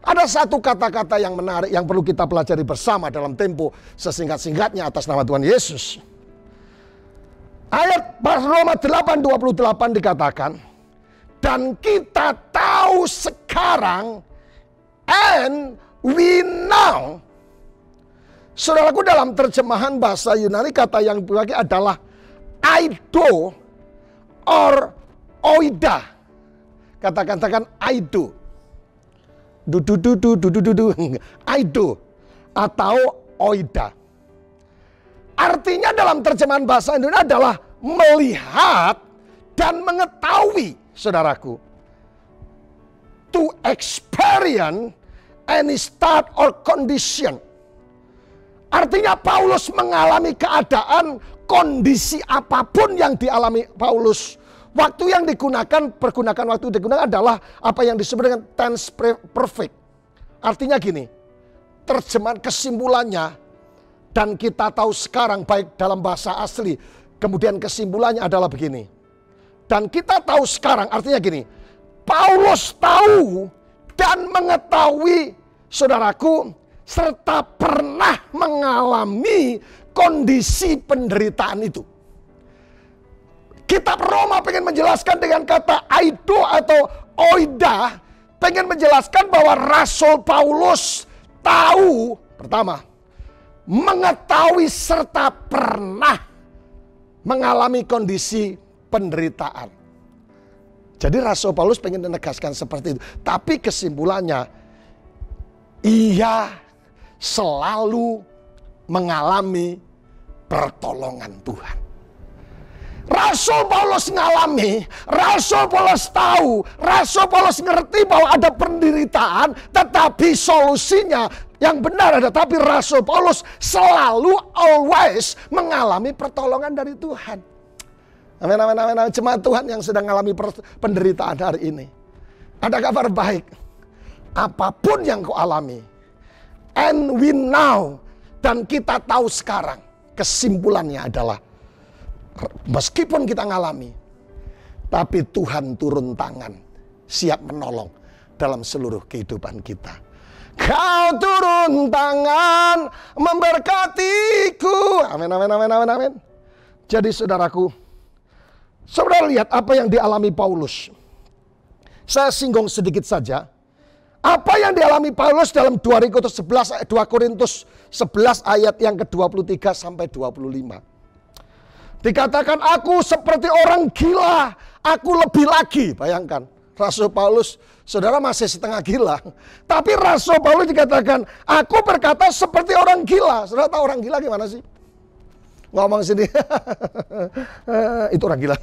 Ada satu kata-kata yang menarik yang perlu kita pelajari bersama dalam tempo sesingkat-singkatnya atas nama Tuhan Yesus. Ayat Roma 8:28 dikatakan, dan kita tahu sekarang, and we know. Saudaraku, dalam terjemahan bahasa Yunani kata yang dipakai adalah aido or oida. Katakan aido. Aido atau oida. Artinya dalam terjemahan bahasa Indonesia adalah melihat dan mengetahui. Saudaraku, to experience any state or condition. Artinya Paulus mengalami keadaan, kondisi apapun yang dialami Paulus. Waktu yang digunakan adalah apa yang disebut dengan tense perfect. Artinya gini, terjemahan kesimpulannya, dan kita tahu sekarang baik dalam bahasa asli, kemudian kesimpulannya adalah begini. Dan kita tahu sekarang, artinya gini, Paulus tahu dan mengetahui, saudaraku, serta pernah mengalami kondisi penderitaan itu. Kitab Roma pengen menjelaskan dengan kata aido atau oida, pengen menjelaskan bahwa Rasul Paulus tahu, pertama, mengetahui serta pernah mengalami kondisi penderitaan. Jadi Rasul Paulus pengen menegaskan seperti itu. Tapi kesimpulannya, ia selalu mengalami pertolongan Tuhan. Rasul Paulus ngalami, Rasul Paulus tahu, Rasul Paulus ngerti bahwa ada penderitaan, tetapi solusinya yang benar ada. Tapi Rasul Paulus selalu always mengalami pertolongan dari Tuhan. Amin, amin, amin, amin. Jemaat Tuhan yang sedang mengalami penderitaan hari ini, ada kabar baik. Apapun yang kau alami, and we now, dan kita tahu sekarang, kesimpulannya adalah meskipun kita ngalami, tapi Tuhan turun tangan, siap menolong dalam seluruh kehidupan kita. Kau turun tangan memberkatiku. Amin, amin, amin, amin, amin. Jadi saudaraku, saudara lihat apa yang dialami Paulus. Saya singgung sedikit saja. Apa yang dialami Paulus dalam 2 Korintus 11 ayat yang ke-23 sampai 25. Dikatakan aku seperti orang gila, aku lebih lagi. Bayangkan, Rasul Paulus, saudara masih setengah gila. Tapi Rasul Paulus dikatakan, aku berkata seperti orang gila. Saudara tahu orang gila gimana sih? Ngomong sini, itu orang gila.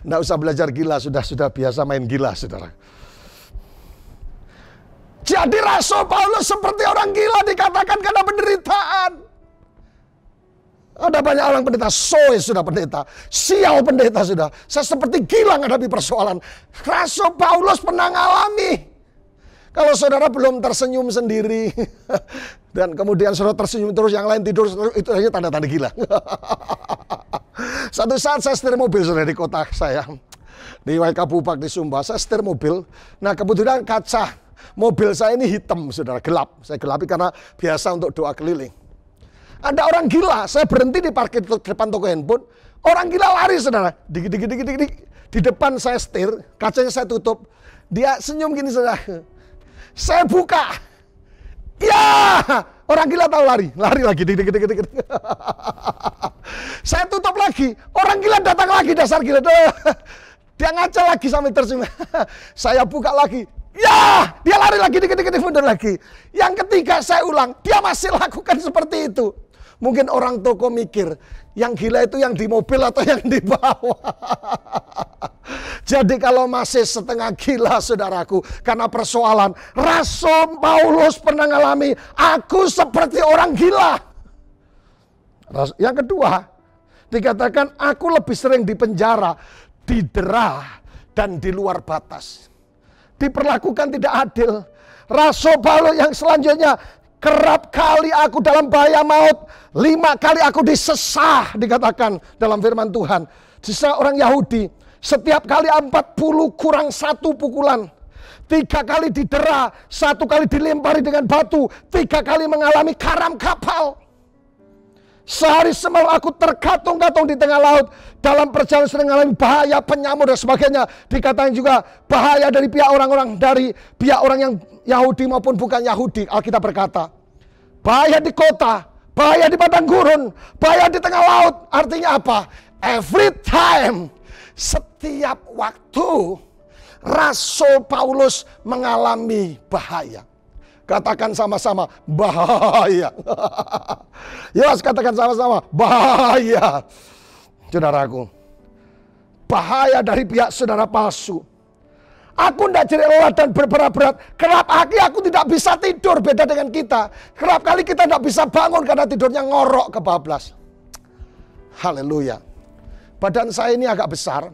Nggak usah belajar gila, sudah biasa main gila, saudara. Jadi Rasul Paulus seperti orang gila dikatakan karena penderitaan. Ada banyak orang pendeta, soe sudah pendeta, sial pendeta sudah. Saya seperti gila menghadapi persoalan. Rasul Paulus pernah ngalami. Kalau saudara belum tersenyum sendiri, dan kemudian saudara tersenyum terus, yang lain tidur, itu aja tanda-tanda gila. Satu saat saya setir mobil saudara di kota saya, di Waika Bupak di Sumba, saya setir mobil. Nah kebetulan kaca mobil saya ini hitam, saudara, gelap. Saya gelapi karena biasa untuk doa keliling. Ada orang gila, saya berhenti di parkir depan toko handphone. Orang gila lari, saudara. Di depan saya setir, kacanya saya tutup. Dia senyum gini, saudara. Saya buka. Ya, orang gila tahu lari lagi. Saya tutup lagi. Orang gila datang lagi, dasar gila. Dia ngaca lagi sambil tersenyum. Saya buka lagi. Ya, dia lari lagi, dikit-dikit mundur lagi. Yang ketiga saya ulang, dia masih lakukan seperti itu. Mungkin orang toko mikir, yang gila itu yang di mobil atau yang di bawah. Jadi kalau masih setengah gila saudaraku, karena persoalan, Rasul Paulus pernah ngalami, aku seperti orang gila. Yang kedua, dikatakan aku lebih sering dipenjara, didera, dan di luar batas. Diperlakukan tidak adil. Rasul Paulus yang selanjutnya, kerap kali aku dalam bahaya maut, 5 kali aku disesah, dikatakan dalam firman Tuhan. Disesah orang Yahudi, setiap kali 40 kurang 1 pukulan. 3 kali didera, 1 kali dilempari dengan batu, 3 kali mengalami karam kapal. Sehari semalam aku terkatung-katung di tengah laut. Dalam perjalanan sering mengalami bahaya, penyamur dan sebagainya. Dikatakan juga bahaya dari pihak orang-orang, dari pihak orang yang Yahudi maupun bukan Yahudi. Alkitab berkata, bahaya di kota, bahaya di padang gurun, bahaya di tengah laut. Artinya apa? Every time, setiap waktu, Rasul Paulus mengalami bahaya. Katakan sama-sama, bahaya. Yes, katakan sama-sama, bahaya. Saudaraku, bahaya dari pihak saudara palsu. Aku tidak jadi lelah dan berberat-berat. Kerap kali aku tidak bisa tidur, beda dengan kita. Kerap kali kita tidak bisa bangun karena tidurnya ngorok kebablas. Haleluya. Badan saya ini agak besar.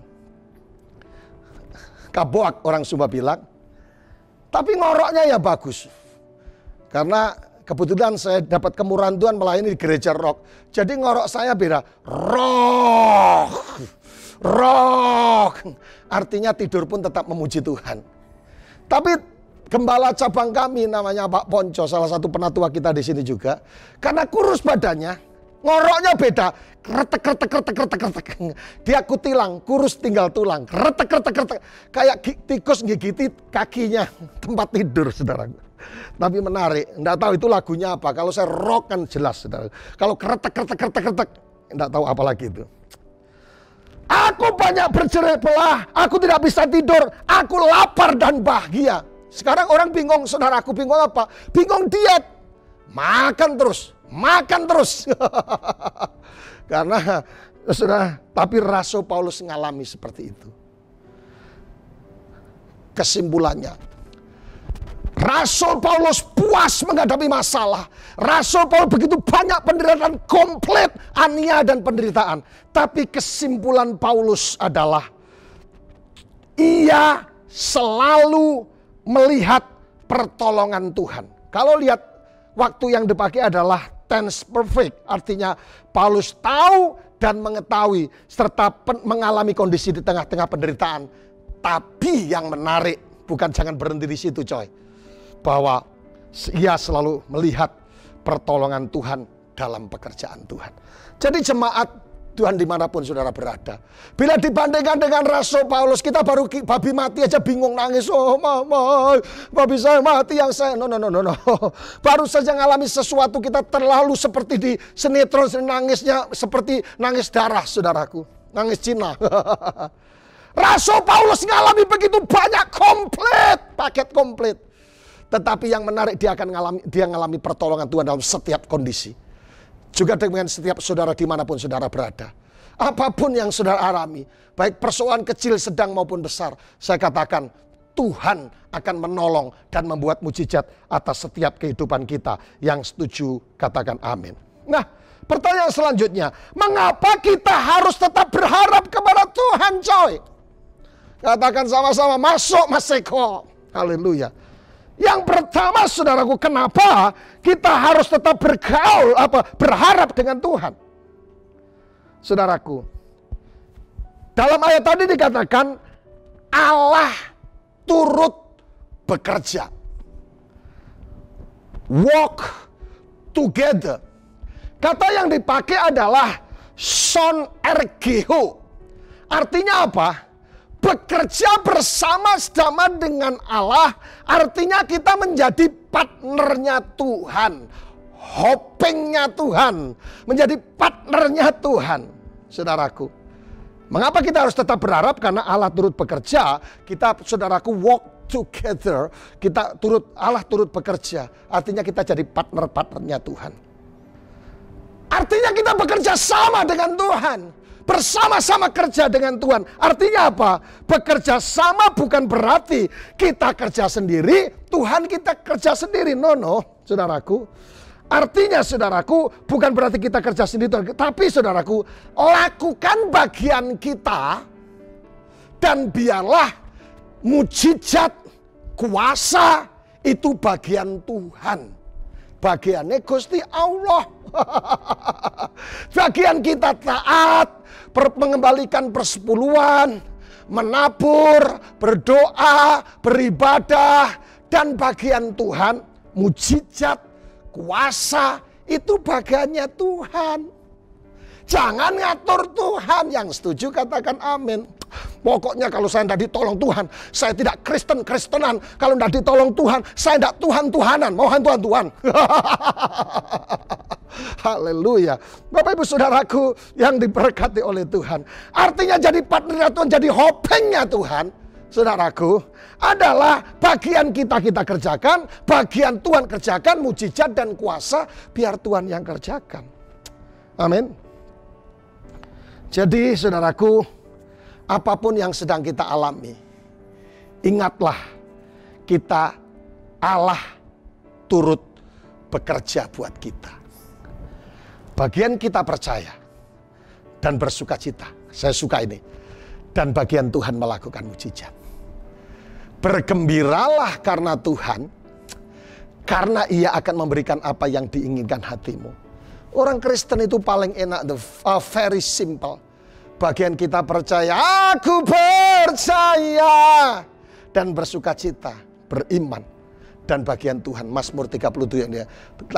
Kaboak orang Sumba bilang. Tapi ngoroknya ya bagus. Karena kebetulan saya dapat kemurahan Tuhan melayani di gereja rock. Jadi ngorok saya beda. Rock. Artinya tidur pun tetap memuji Tuhan. Tapi Gembala cabang kami namanya Pak Ponco, salah satu penatua kita di sini juga. Karena kurus badannya, ngoroknya beda. Kretek. Dia kutilang, kurus tinggal tulang. Kretek. Kayak tikus gigiti kakinya tempat tidur, saudara. Tapi menarik, enggak tahu itu lagunya apa. Kalau saya rock kan jelas, saudara. Kalau kretek, enggak tahu apa lagi itu. Aku banyak bercerai belah, aku tidak bisa tidur, aku lapar dan bahagia. Sekarang orang bingung, saudaraku bingung apa? Bingung diet. Makan terus. Karena, saudara, tapi Rasul Paulus mengalami seperti itu. Kesimpulannya, Rasul Paulus puas menghadapi masalah. Rasul Paulus begitu banyak penderitaan, komplit ania dan penderitaan. Tapi kesimpulan Paulus adalah ia selalu melihat pertolongan Tuhan. Kalau lihat waktu yang dipakai adalah tense perfect. Artinya Paulus tahu dan mengetahui serta mengalami kondisi di tengah-tengah penderitaan. Tapi yang menarik, bukan jangan berhenti di situ coy. Bahwa ia selalu melihat pertolongan Tuhan dalam pekerjaan Tuhan. Jadi jemaat Tuhan dimanapun saudara berada. Bila dibandingkan dengan Rasul Paulus, kita baru babi mati aja bingung nangis. Oh mama, babi saya mati yang saya. No. Baru saja ngalami sesuatu kita terlalu seperti di sinetron nangisnya seperti nangis darah saudaraku. Nangis Cina. Rasul Paulus ngalami begitu banyak komplit, paket komplit. Tetapi yang menarik dia ngalami pertolongan Tuhan dalam setiap kondisi. Juga dengan setiap saudara dimanapun saudara berada. Apapun yang saudara alami, baik persoalan kecil, sedang maupun besar. Saya katakan Tuhan akan menolong dan membuat mujizat atas setiap kehidupan kita. Yang setuju katakan amin. Nah, pertanyaan selanjutnya, mengapa kita harus tetap berharap kepada Tuhan coy? Katakan sama-sama, masuk Mas Eko. Haleluya. Yang pertama saudaraku, kenapa kita harus tetap berharap dengan Tuhan? Saudaraku, dalam ayat tadi dikatakan Allah turut bekerja. Walk together. Kata yang dipakai adalah son ergeo. Artinya apa? Bekerja bersama-sama dengan Allah, artinya kita menjadi partnernya Tuhan, hopingnya Tuhan, menjadi partnernya Tuhan. Saudaraku, mengapa kita harus tetap berharap? Karena Allah turut bekerja, kita saudaraku walk together, Allah turut bekerja, artinya kita jadi partner-partnernya Tuhan. Artinya kita bekerja sama dengan Tuhan. Bersama-sama kerja dengan Tuhan. Artinya apa? Bekerja sama bukan berarti kita kerja sendiri, Tuhan kita kerja sendiri. No, saudaraku. Artinya saudaraku, bukan berarti kita kerja sendiri. Tapi saudaraku, lakukan bagian kita. Dan biarlah mujizat, kuasa itu bagian Tuhan. Bagiannya Gusti Allah. Bagian kita taat, mengembalikan persepuluhan, menabur, berdoa, beribadah, dan bagian Tuhan, mujizat, kuasa, itu bagiannya Tuhan. Jangan ngatur Tuhan. Yang setuju katakan amin. Pokoknya kalau saya tidak ditolong Tuhan, saya tidak Kristen-Kristenan. Kalau tidak ditolong Tuhan, saya tidak Tuhan-Tuhanan. Mohon Tuhan-Tuhan. Haleluya. Bapak ibu saudaraku yang diberkati oleh Tuhan. Artinya jadi partnernya Tuhan, jadi hopingnya Tuhan. Saudaraku, adalah bagian kita kerjakan, bagian Tuhan kerjakan, mujizat dan kuasa biar Tuhan yang kerjakan. Amin. Jadi saudaraku, apapun yang sedang kita alami, ingatlah kita Allah turut bekerja buat kita. Bagian kita percaya dan bersuka cita. Saya suka ini. Dan bagian Tuhan melakukan mujizat. Bergembiralah karena Tuhan, karena Ia akan memberikan apa yang diinginkan hatimu. Orang Kristen itu paling enak, very simple. Bagian kita percaya, aku percaya. Dan bersuka cita, beriman. dan bagian Tuhan. Mazmur 37 yang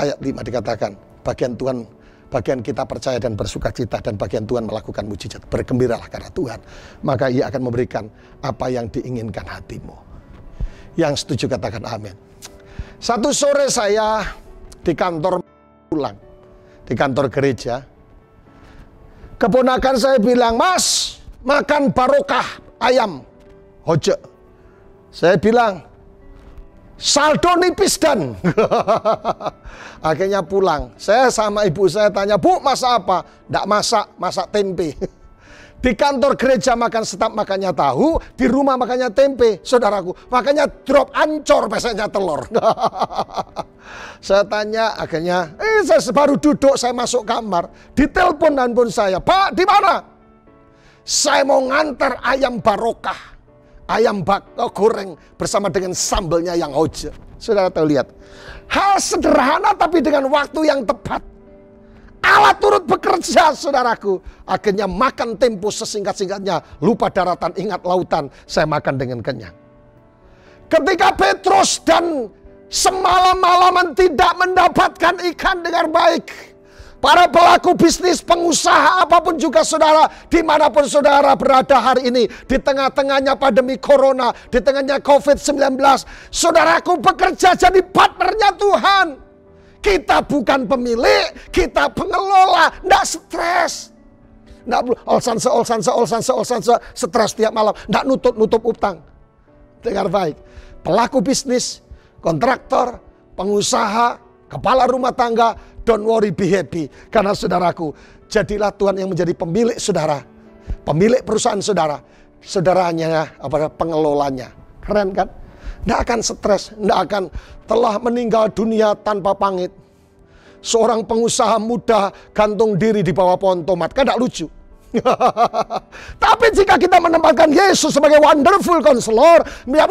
ayat 5 dikatakan, bagian Tuhan, bagian kita percaya dan bersukacita, dan bagian Tuhan melakukan mujizat. Bergembiralah karena Tuhan, maka Ia akan memberikan apa yang diinginkan hatimu. Yang setuju katakan amin. Satu sore saya di kantor pulang, di kantor gereja. Keponakan saya bilang, "Mas, makan barokah ayam hoje." Saya bilang, "Saldo nipis dan." Akhirnya pulang. Saya sama ibu saya tanya, "Bu, masak apa?" "Nggak masak, masak tempe." Di kantor gereja makan staf, makannya tahu. Di rumah makannya tempe, saudaraku. Makanya drop ancor, biasanya telur. Saya tanya, akhirnya, saya baru duduk, saya masuk kamar. Ditelepon handphone saya, "Pak, di mana?" "Saya mau ngantar ayam barokah. Ayam goreng bersama dengan sambalnya yang hoje." Saudara tahu, lihat. Hal sederhana tapi dengan waktu yang tepat. Allah turut bekerja, saudaraku. Akhirnya makan tempo sesingkat-singkatnya. Lupa daratan, ingat lautan. Saya makan dengan kenyang. Ketika Petrus dan semalam-malaman tidak mendapatkan ikan dengan baik. Para pelaku bisnis, pengusaha, apapun juga saudara, dimanapun saudara berada hari ini, di tengah-tengahnya pandemi corona, di tengahnya COVID-19, saudaraku bekerja jadi partnernya Tuhan. Kita bukan pemilik, kita pengelola, nggak stres. Nggak perlu olsanse, stres tiap malam, nggak nutup utang. Dengar baik, pelaku bisnis, kontraktor, pengusaha, kepala rumah tangga, don't worry, be happy. Karena saudaraku, jadilah Tuhan yang menjadi pemilik saudara, pemilik perusahaan saudara, saudaranya pengelolanya. Keren kan? Nggak akan stres, nggak akan telah meninggal dunia tanpa pamit. Seorang pengusaha muda gantung diri di bawah pohon tomat, kan nggak lucu. Tapi jika kita menempatkan Yesus sebagai wonderful counselor,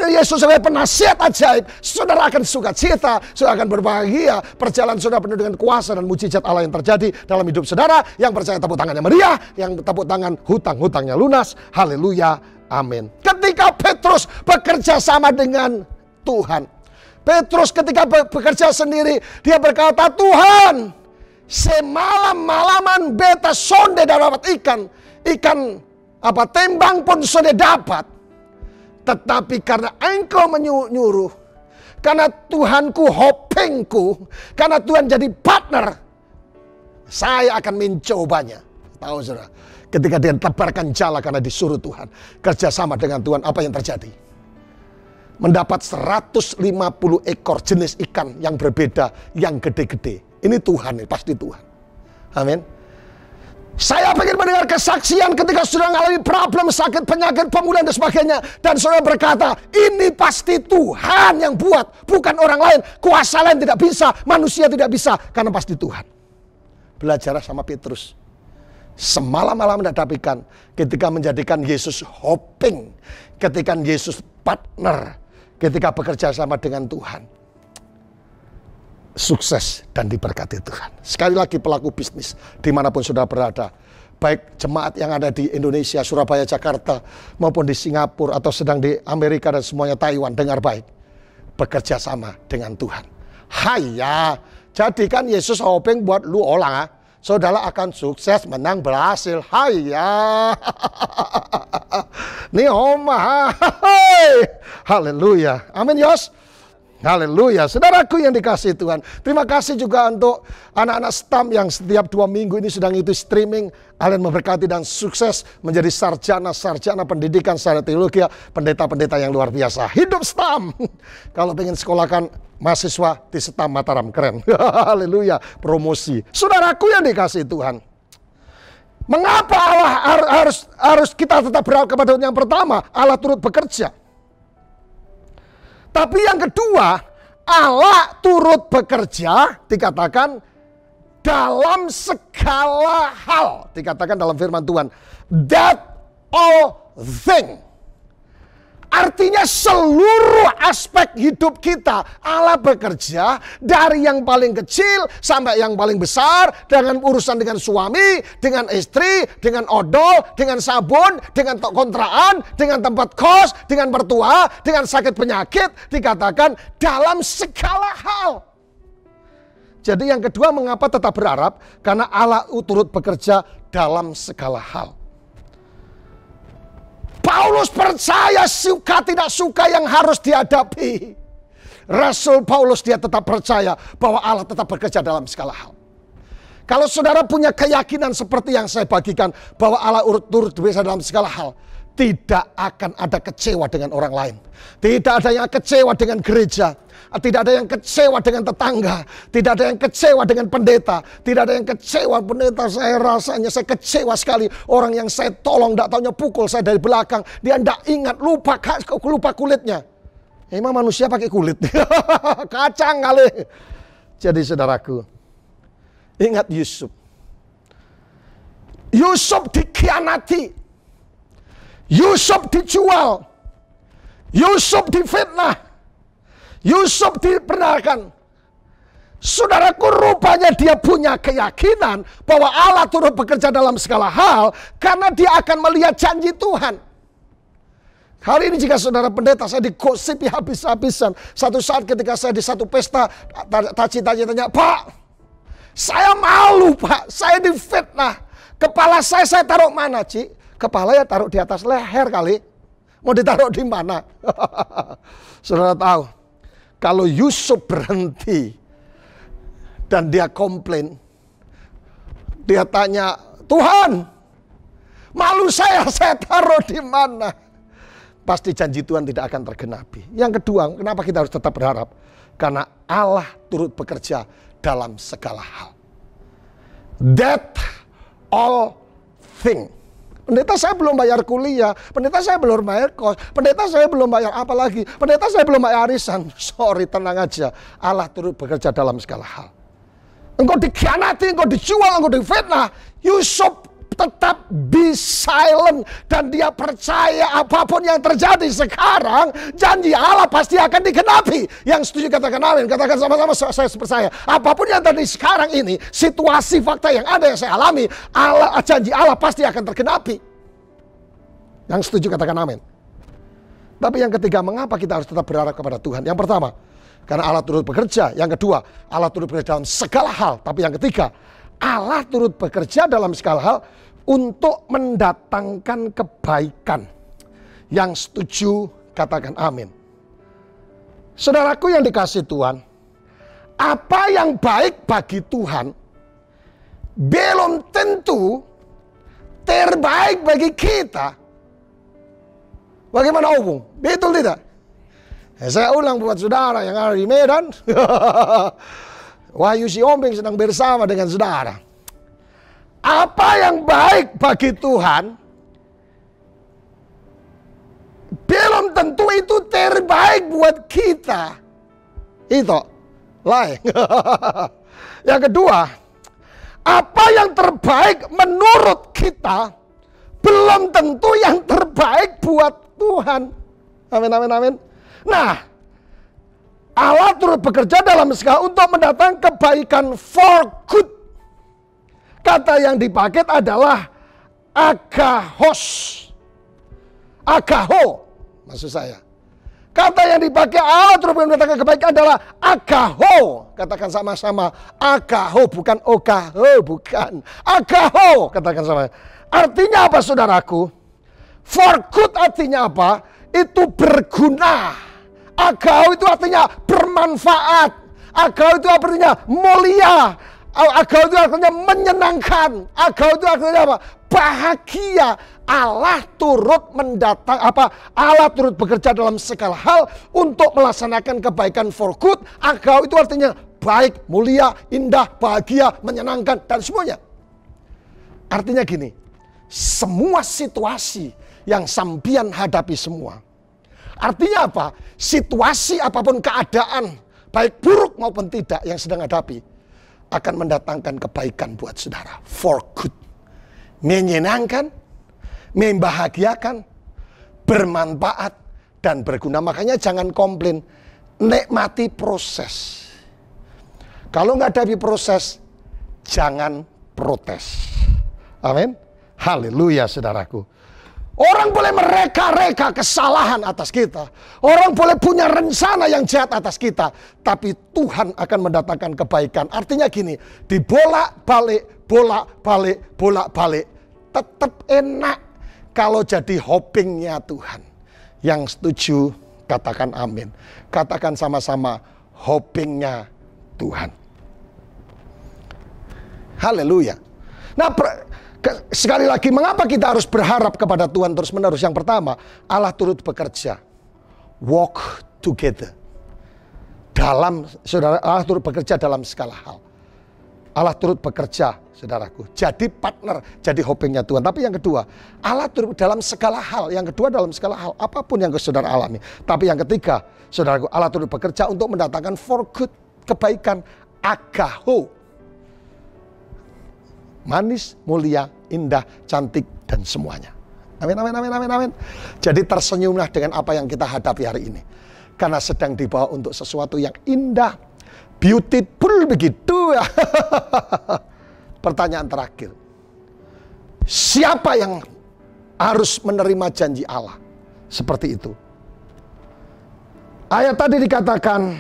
Yesus sebagai penasihat ajaib, saudara akan sukacita, saudara akan berbahagia. Perjalanan saudara penuh dengan kuasa dan mujizat Allah yang terjadi dalam hidup saudara. Yang percaya tepuk tangannya meriah, yang tepuk tangan hutang-hutangnya lunas. Haleluya, amin. Ketika Petrus bekerja sama dengan Tuhan, Petrus ketika bekerja sendiri, dia berkata, "Tuhan, semalam-malaman beta sonde dapat ikan tembang pun sonde dapat. Tetapi karena engkau menyuruh, karena Tuhanku hopengku, karena Tuhan jadi partner, saya akan mencobanya." Tahu saudara, ketika dia tebarkan jala karena disuruh Tuhan, kerjasama dengan Tuhan, apa yang terjadi? Mendapat 150 ekor jenis ikan yang berbeda, yang gede-gede. Ini Tuhan, pasti Tuhan. Amin. Saya ingin mendengar kesaksian ketika sudah mengalami problem, sakit, penyakit, pemulihan dan sebagainya. Dan saudara berkata, ini pasti Tuhan yang buat, bukan orang lain. Kuasa lain tidak bisa, manusia tidak bisa, karena pasti Tuhan. Belajar sama Petrus. Semalam-malam mendapat ikan, ketika menjadikan Yesus hoping, ketika Yesus partner, ketika bekerja sama dengan Tuhan, sukses dan diberkati Tuhan. Sekali lagi pelaku bisnis, dimanapun sudah berada, baik jemaat yang ada di Indonesia, Surabaya, Jakarta, maupun di Singapura, atau sedang di Amerika dan semuanya Taiwan, dengar baik, bekerja sama dengan Tuhan. Haya, jadikan Yesus hoping buat lu orang, saudara akan sukses, menang, berhasil. Haya. Nih Oma. Haleluya. Amin Yos. Haleluya. Saudaraku yang dikasihi Tuhan. Terima kasih juga untuk anak-anak STAM yang setiap 2 minggu ini sedang itu streaming. Kalian memberkati dan sukses menjadi sarjana-sarjana pendidikan secara teologi, pendeta-pendeta yang luar biasa. Hidup STAM. Kalau pengen sekolahkan mahasiswa di STAM Mataram, keren. Haleluya, promosi. Saudaraku yang dikasihi Tuhan. Mengapa Allah harus kita tetap berharap kepada Tuhan? Yang pertama, Allah turut bekerja. Tapi yang kedua, Allah turut bekerja dikatakan dalam segala hal. Dikatakan dalam firman Tuhan, that all thing. Artinya seluruh aspek hidup kita Allah bekerja, dari yang paling kecil sampai yang paling besar, dengan urusan dengan suami, dengan istri, dengan odol, dengan sabun, dengan kontrakan, dengan tempat kos, dengan mertua, dengan sakit penyakit, dikatakan dalam segala hal. Jadi yang kedua, mengapa tetap berharap? Karena Allah turut bekerja dalam segala hal. Paulus percaya, suka tidak suka yang harus dihadapi. Rasul Paulus dia tetap percaya bahwa Allah tetap bekerja dalam segala hal. Kalau saudara punya keyakinan seperti yang saya bagikan, bahwa Allah turut bekerja dalam segala hal, tidak akan ada kecewa dengan orang lain. Tidak ada yang kecewa dengan gereja. Tidak ada yang kecewa dengan tetangga. Tidak ada yang kecewa dengan pendeta. Tidak ada yang kecewa pendeta. Saya rasanya saya kecewa sekali. Orang yang saya tolong tidak taunya pukul saya dari belakang. Dia tidak ingat, lupa kulitnya. Emang manusia pakai kulit. Kacang kali. Jadi saudaraku, ingat Yusuf. Yusuf dikhianati. Yusuf dijual. Yusuf difitnah. Yusuf diperanakan. Saudaraku, rupanya dia punya keyakinan bahwa Allah turut bekerja dalam segala hal karena dia akan melihat janji Tuhan. Hari ini jika saudara pendeta, saya digosipi habis-habisan. Satu saat ketika saya di satu pesta, taci-taci tanya, "Pak, saya malu Pak, saya difitnah. Kepala saya taruh mana, Ci?" Kepala ya taruh di atas leher kali. Mau ditaruh di mana? Saudara tahu, kalau Yusuf berhenti dan dia komplain, dia tanya, "Tuhan, malu saya taruh di mana?" Pasti janji Tuhan tidak akan tergenapi. Yang kedua, kenapa kita harus tetap berharap? Karena Allah turut bekerja dalam segala hal. That all thing. Pendeta saya belum bayar kuliah, pendeta saya belum bayar kos, pendeta saya belum bayar apa lagi, pendeta saya belum bayar arisan. Sorry, tenang aja. Allah turut bekerja dalam segala hal. Engkau dikhianati, engkau dijual, engkau difitnah. Yusuf tetap be silent. Dan dia percaya apapun yang terjadi sekarang, janji Allah pasti akan digenapi. Yang setuju katakan amin. Katakan sama-sama, saya percaya. Apapun yang terjadi sekarang ini, situasi fakta yang ada yang saya alami, janji Allah pasti akan tergenapi. Yang setuju katakan amin. Tapi yang ketiga, mengapa kita harus tetap berharap kepada Tuhan? Yang pertama, karena Allah turut bekerja. Yang kedua, Allah turut bekerja dalam segala hal. Tapi yang ketiga, Allah turut bekerja dalam segala hal untuk mendatangkan kebaikan. Yang setuju katakan amin. Saudaraku yang dikasihi Tuhan, apa yang baik bagi Tuhan belum tentu terbaik bagi kita. Bagaimana Opung? Betul tidak? Saya ulang buat saudara yang ada di Medan. Wahyu Siombing sedang bersama dengan saudara. Apa yang baik bagi Tuhan belum tentu itu terbaik buat kita. Itu lain. Yang kedua, apa yang terbaik menurut kita belum tentu yang terbaik buat Tuhan. Amin, amin, amin. Nah, Allah turut bekerja dalam segala untuk mendatangkan kebaikan for good. Kata yang dipakai adalah agahos. Agaho, maksud saya. Kata yang dipakai Allah turut mendatangkan kebaikan adalah agaho. Katakan sama-sama, agaho, bukan ogaho, bukan. Agaho, katakan sama. Artinya apa saudaraku? For good artinya apa? Itu berguna. Agau itu artinya bermanfaat. Agau itu artinya mulia. Agau itu artinya menyenangkan. Agau itu artinya apa? Bahagia. Allah turut Allah turut bekerja dalam segala hal untuk melaksanakan kebaikan for good. Agau itu artinya baik, mulia, indah, bahagia, menyenangkan, dan semuanya. Artinya gini, semua situasi yang sambian hadapi semua. Artinya apa? Situasi apapun keadaan, baik buruk maupun tidak yang sedang hadapi, akan mendatangkan kebaikan buat saudara. For good. Menyenangkan, membahagiakan, bermanfaat, dan berguna. Makanya jangan komplain, nikmati proses. Kalau nggak ada proses, jangan protes. Amin. Haleluya saudaraku. Orang boleh mereka-reka kesalahan atas kita. Orang boleh punya rencana yang jahat atas kita. Tapi Tuhan akan mendatangkan kebaikan. Artinya gini, dibolak-balik, bolak-balik, bolak-balik. Tetap enak kalau jadi hopingnya Tuhan. Yang setuju, katakan amin. Katakan sama-sama, hopingnya Tuhan. Haleluya. Nah, sekali lagi, mengapa kita harus berharap kepada Tuhan terus-menerus? Yang pertama, Allah turut bekerja. Walk together. Allah turut bekerja dalam segala hal. Allah turut bekerja, saudaraku. Jadi partner, jadi hopingnya Tuhan. Tapi yang kedua, Allah turut dalam segala hal. Yang kedua, dalam segala hal, apapun yang saudara alami. Tapi yang ketiga, saudaraku, Allah turut bekerja untuk mendatangkan for good, kebaikan, agaho. Manis, mulia, indah, cantik, dan semuanya. Amin, amin, amin, amin, amin. Jadi tersenyumlah dengan apa yang kita hadapi hari ini. Karena sedang dibawa untuk sesuatu yang indah, beautiful begitu. Pertanyaan terakhir. Siapa yang harus menerima janji Allah? Seperti itu. Ayat tadi dikatakan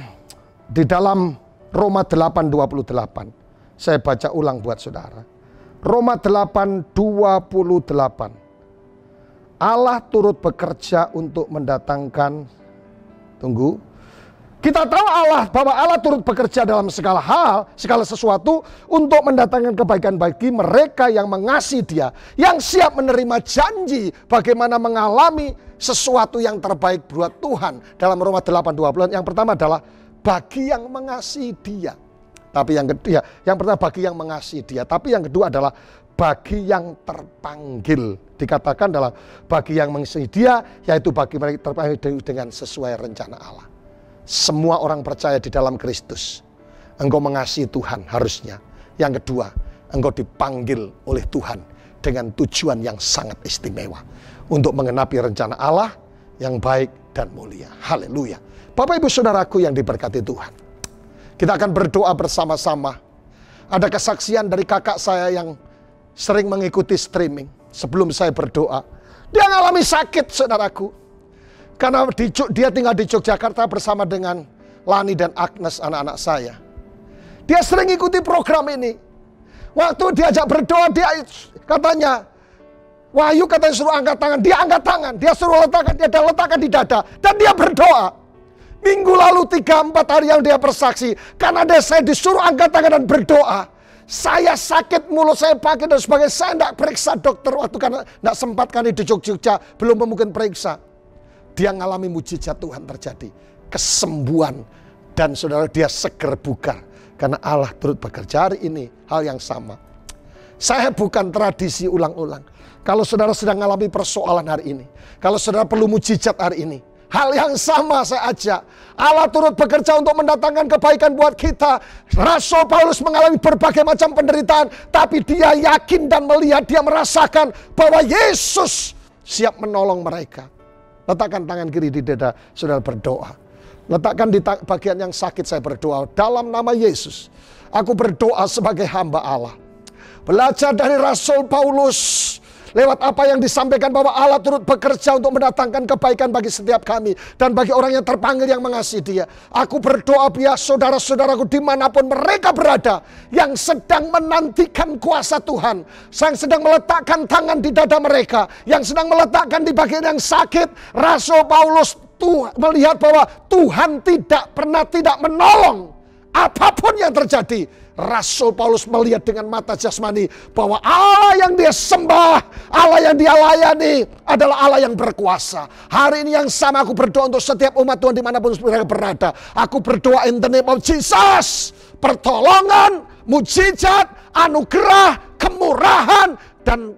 di dalam Roma 8:28. Saya baca ulang buat saudara. Roma 8:28. Allah turut bekerja untuk mendatangkan, tunggu. Kita tahu bahwa Allah turut bekerja dalam segala hal, segala sesuatu untuk mendatangkan kebaikan bagi mereka yang mengasihi Dia, yang siap menerima janji bagaimana mengalami sesuatu yang terbaik buat Tuhan. Dalam Roma 8:28, yang pertama adalah bagi yang mengasihi Dia. Tapi yang kedua, yang pertama bagi yang mengasihi Dia. Tapi yang kedua adalah bagi yang terpanggil. Dikatakan dalam bagi yang mengasihi Dia, yaitu bagi mereka terpanggil dengan sesuai rencana Allah. Semua orang percaya di dalam Kristus. Engkau mengasihi Tuhan harusnya. Yang kedua, engkau dipanggil oleh Tuhan dengan tujuan yang sangat istimewa. Untuk mengenapi rencana Allah yang baik dan mulia. Haleluya. Bapak ibu saudaraku yang diberkati Tuhan. Kita akan berdoa bersama-sama. Ada kesaksian dari kakak saya yang sering mengikuti streaming. Sebelum saya berdoa, dia mengalami sakit, saudaraku. Karena dia tinggal di Yogyakarta bersama dengan Lani dan Agnes, anak-anak saya. Dia sering ikuti program ini. Waktu diajak berdoa, dia katanya, Wahyu katanya suruh angkat tangan. Dia angkat tangan, dia suruh letakkan, dia letakkan di dada. Dan dia berdoa. Minggu lalu 3-4 hari yang dia bersaksi. Karena saya disuruh angkat tangan dan berdoa. Saya sakit, mulut saya pakai dan sebagainya. Saya tidak periksa dokter waktu karena tidak sempat kan di Jogja. Belum mungkin periksa. Dia ngalami mujizat Tuhan terjadi. Kesembuhan. Dan saudara dia seger bugar. Karena Allah turut bekerja hari ini. Hal yang sama. Saya bukan tradisi ulang-ulang. Kalau saudara sedang mengalami persoalan hari ini. Kalau saudara perlu mujizat hari ini. Hal yang sama saya ajak. Allah turut bekerja untuk mendatangkan kebaikan buat kita. Rasul Paulus mengalami berbagai macam penderitaan. Tapi dia yakin dan melihat, dia merasakan bahwa Yesus siap menolong mereka. Letakkan tangan kiri di dada, saudara berdoa. Letakkan di bagian yang sakit, saya berdoa. Dalam nama Yesus, aku berdoa sebagai hamba Allah. Belajar dari Rasul Paulus. Lewat apa yang disampaikan bahwa Allah turut bekerja untuk mendatangkan kebaikan bagi setiap kami. Dan bagi orang yang terpanggil yang mengasihi Dia. Aku berdoa biar saudara-saudaraku dimanapun mereka berada. Yang sedang menantikan kuasa Tuhan. Yang sedang meletakkan tangan di dada mereka. Yang sedang meletakkan di bagian yang sakit. Rasul Paulus melihat bahwa Tuhan tidak pernah tidak menolong. Apapun yang terjadi. Rasul Paulus melihat dengan mata jasmani bahwa Allah yang dia sembah, Allah yang dia layani adalah Allah yang berkuasa. Hari ini yang sama aku berdoa untuk setiap umat Tuhan dimanapun mereka berada. Aku berdoa in the name of Jesus. Pertolongan, mujizat, anugerah, kemurahan, dan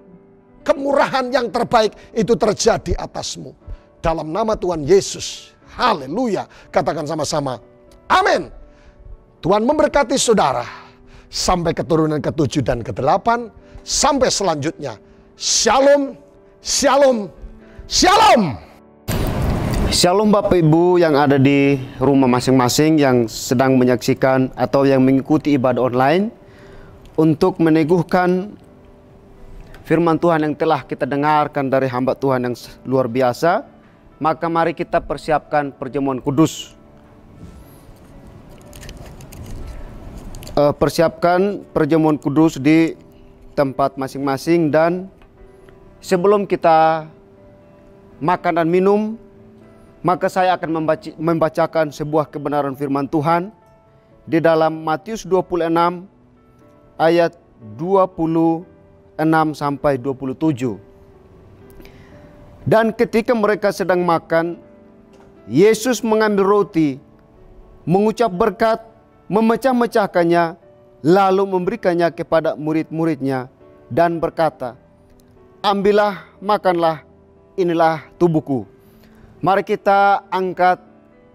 kemurahan yang terbaik itu terjadi atasmu. Dalam nama Tuhan Yesus. Haleluya. Katakan sama-sama. Amin. Tuhan memberkati saudara. Sampai keturunan ke-7 dan ke-8. Sampai selanjutnya. Shalom, shalom, shalom. Shalom Bapak Ibu yang ada di rumah masing-masing, yang sedang menyaksikan atau yang mengikuti ibadah online, untuk meneguhkan firman Tuhan yang telah kita dengarkan dari hamba Tuhan yang luar biasa. Maka mari kita persiapkan perjamuan kudus. Persiapkan perjamuan kudus di tempat masing-masing, dan sebelum kita makan dan minum, maka saya akan membacakan sebuah kebenaran firman Tuhan di dalam Matius 26 ayat 26 sampai 27. Dan ketika mereka sedang makan, Yesus mengambil roti, mengucap berkat, memecah-mecahkannya, lalu memberikannya kepada murid-muridnya dan berkata, "Ambillah, makanlah, inilah tubuhku." Mari kita angkat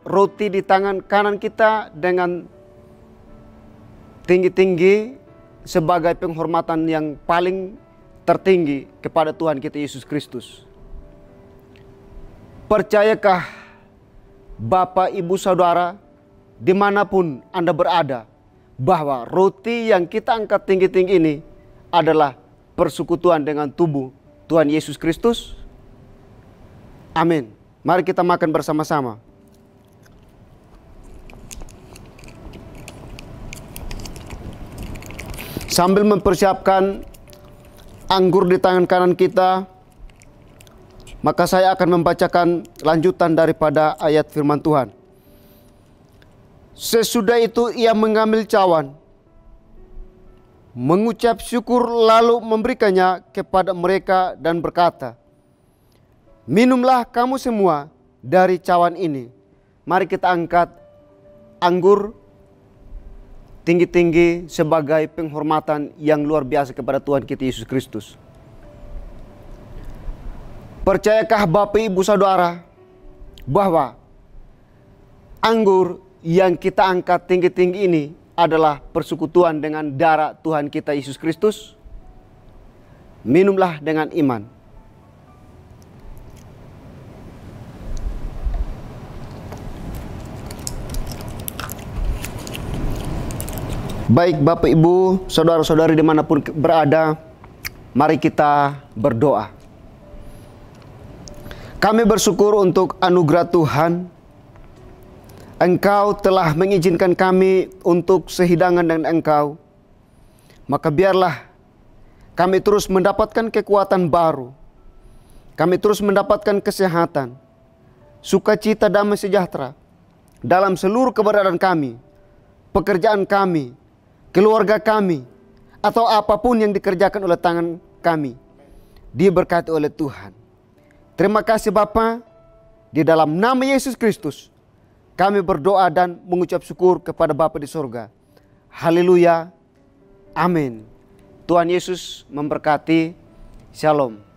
roti di tangan kanan kita dengan tinggi-tinggi sebagai penghormatan yang paling tertinggi kepada Tuhan kita Yesus Kristus. Percayakah Bapak, Ibu, Saudara, dimanapun Anda berada, bahwa roti yang kita angkat tinggi-tinggi ini adalah persekutuan dengan tubuh Tuhan Yesus Kristus? Amin. Mari kita makan bersama-sama. Sambil mempersiapkan anggur di tangan kanan kita, maka saya akan membacakan lanjutan daripada ayat firman Tuhan. Sesudah itu ia mengambil cawan, mengucap syukur, lalu memberikannya kepada mereka dan berkata, "Minumlah kamu semua dari cawan ini." Mari kita angkat anggur tinggi-tinggi sebagai penghormatan yang luar biasa kepada Tuhan kita Yesus Kristus. Percayakah Bapak, Ibu, Saudara, bahwa anggur yang kita angkat tinggi-tinggi ini adalah persekutuan dengan darah Tuhan kita Yesus Kristus? Minumlah dengan iman. Baik Bapak, Ibu, Saudara-saudari dimanapun berada, mari kita berdoa. Kami bersyukur untuk anugerah Tuhan. Engkau telah mengizinkan kami untuk sehidangan dengan Engkau. Maka biarlah kami terus mendapatkan kekuatan baru. Kami terus mendapatkan kesehatan, sukacita, damai sejahtera dalam seluruh keberadaan kami, pekerjaan kami, keluarga kami, atau apapun yang dikerjakan oleh tangan kami, diberkati oleh Tuhan. Terima kasih Bapa, di dalam nama Yesus Kristus kami berdoa dan mengucap syukur kepada Bapa di surga. Haleluya. Amin. Tuhan Yesus memberkati. Shalom.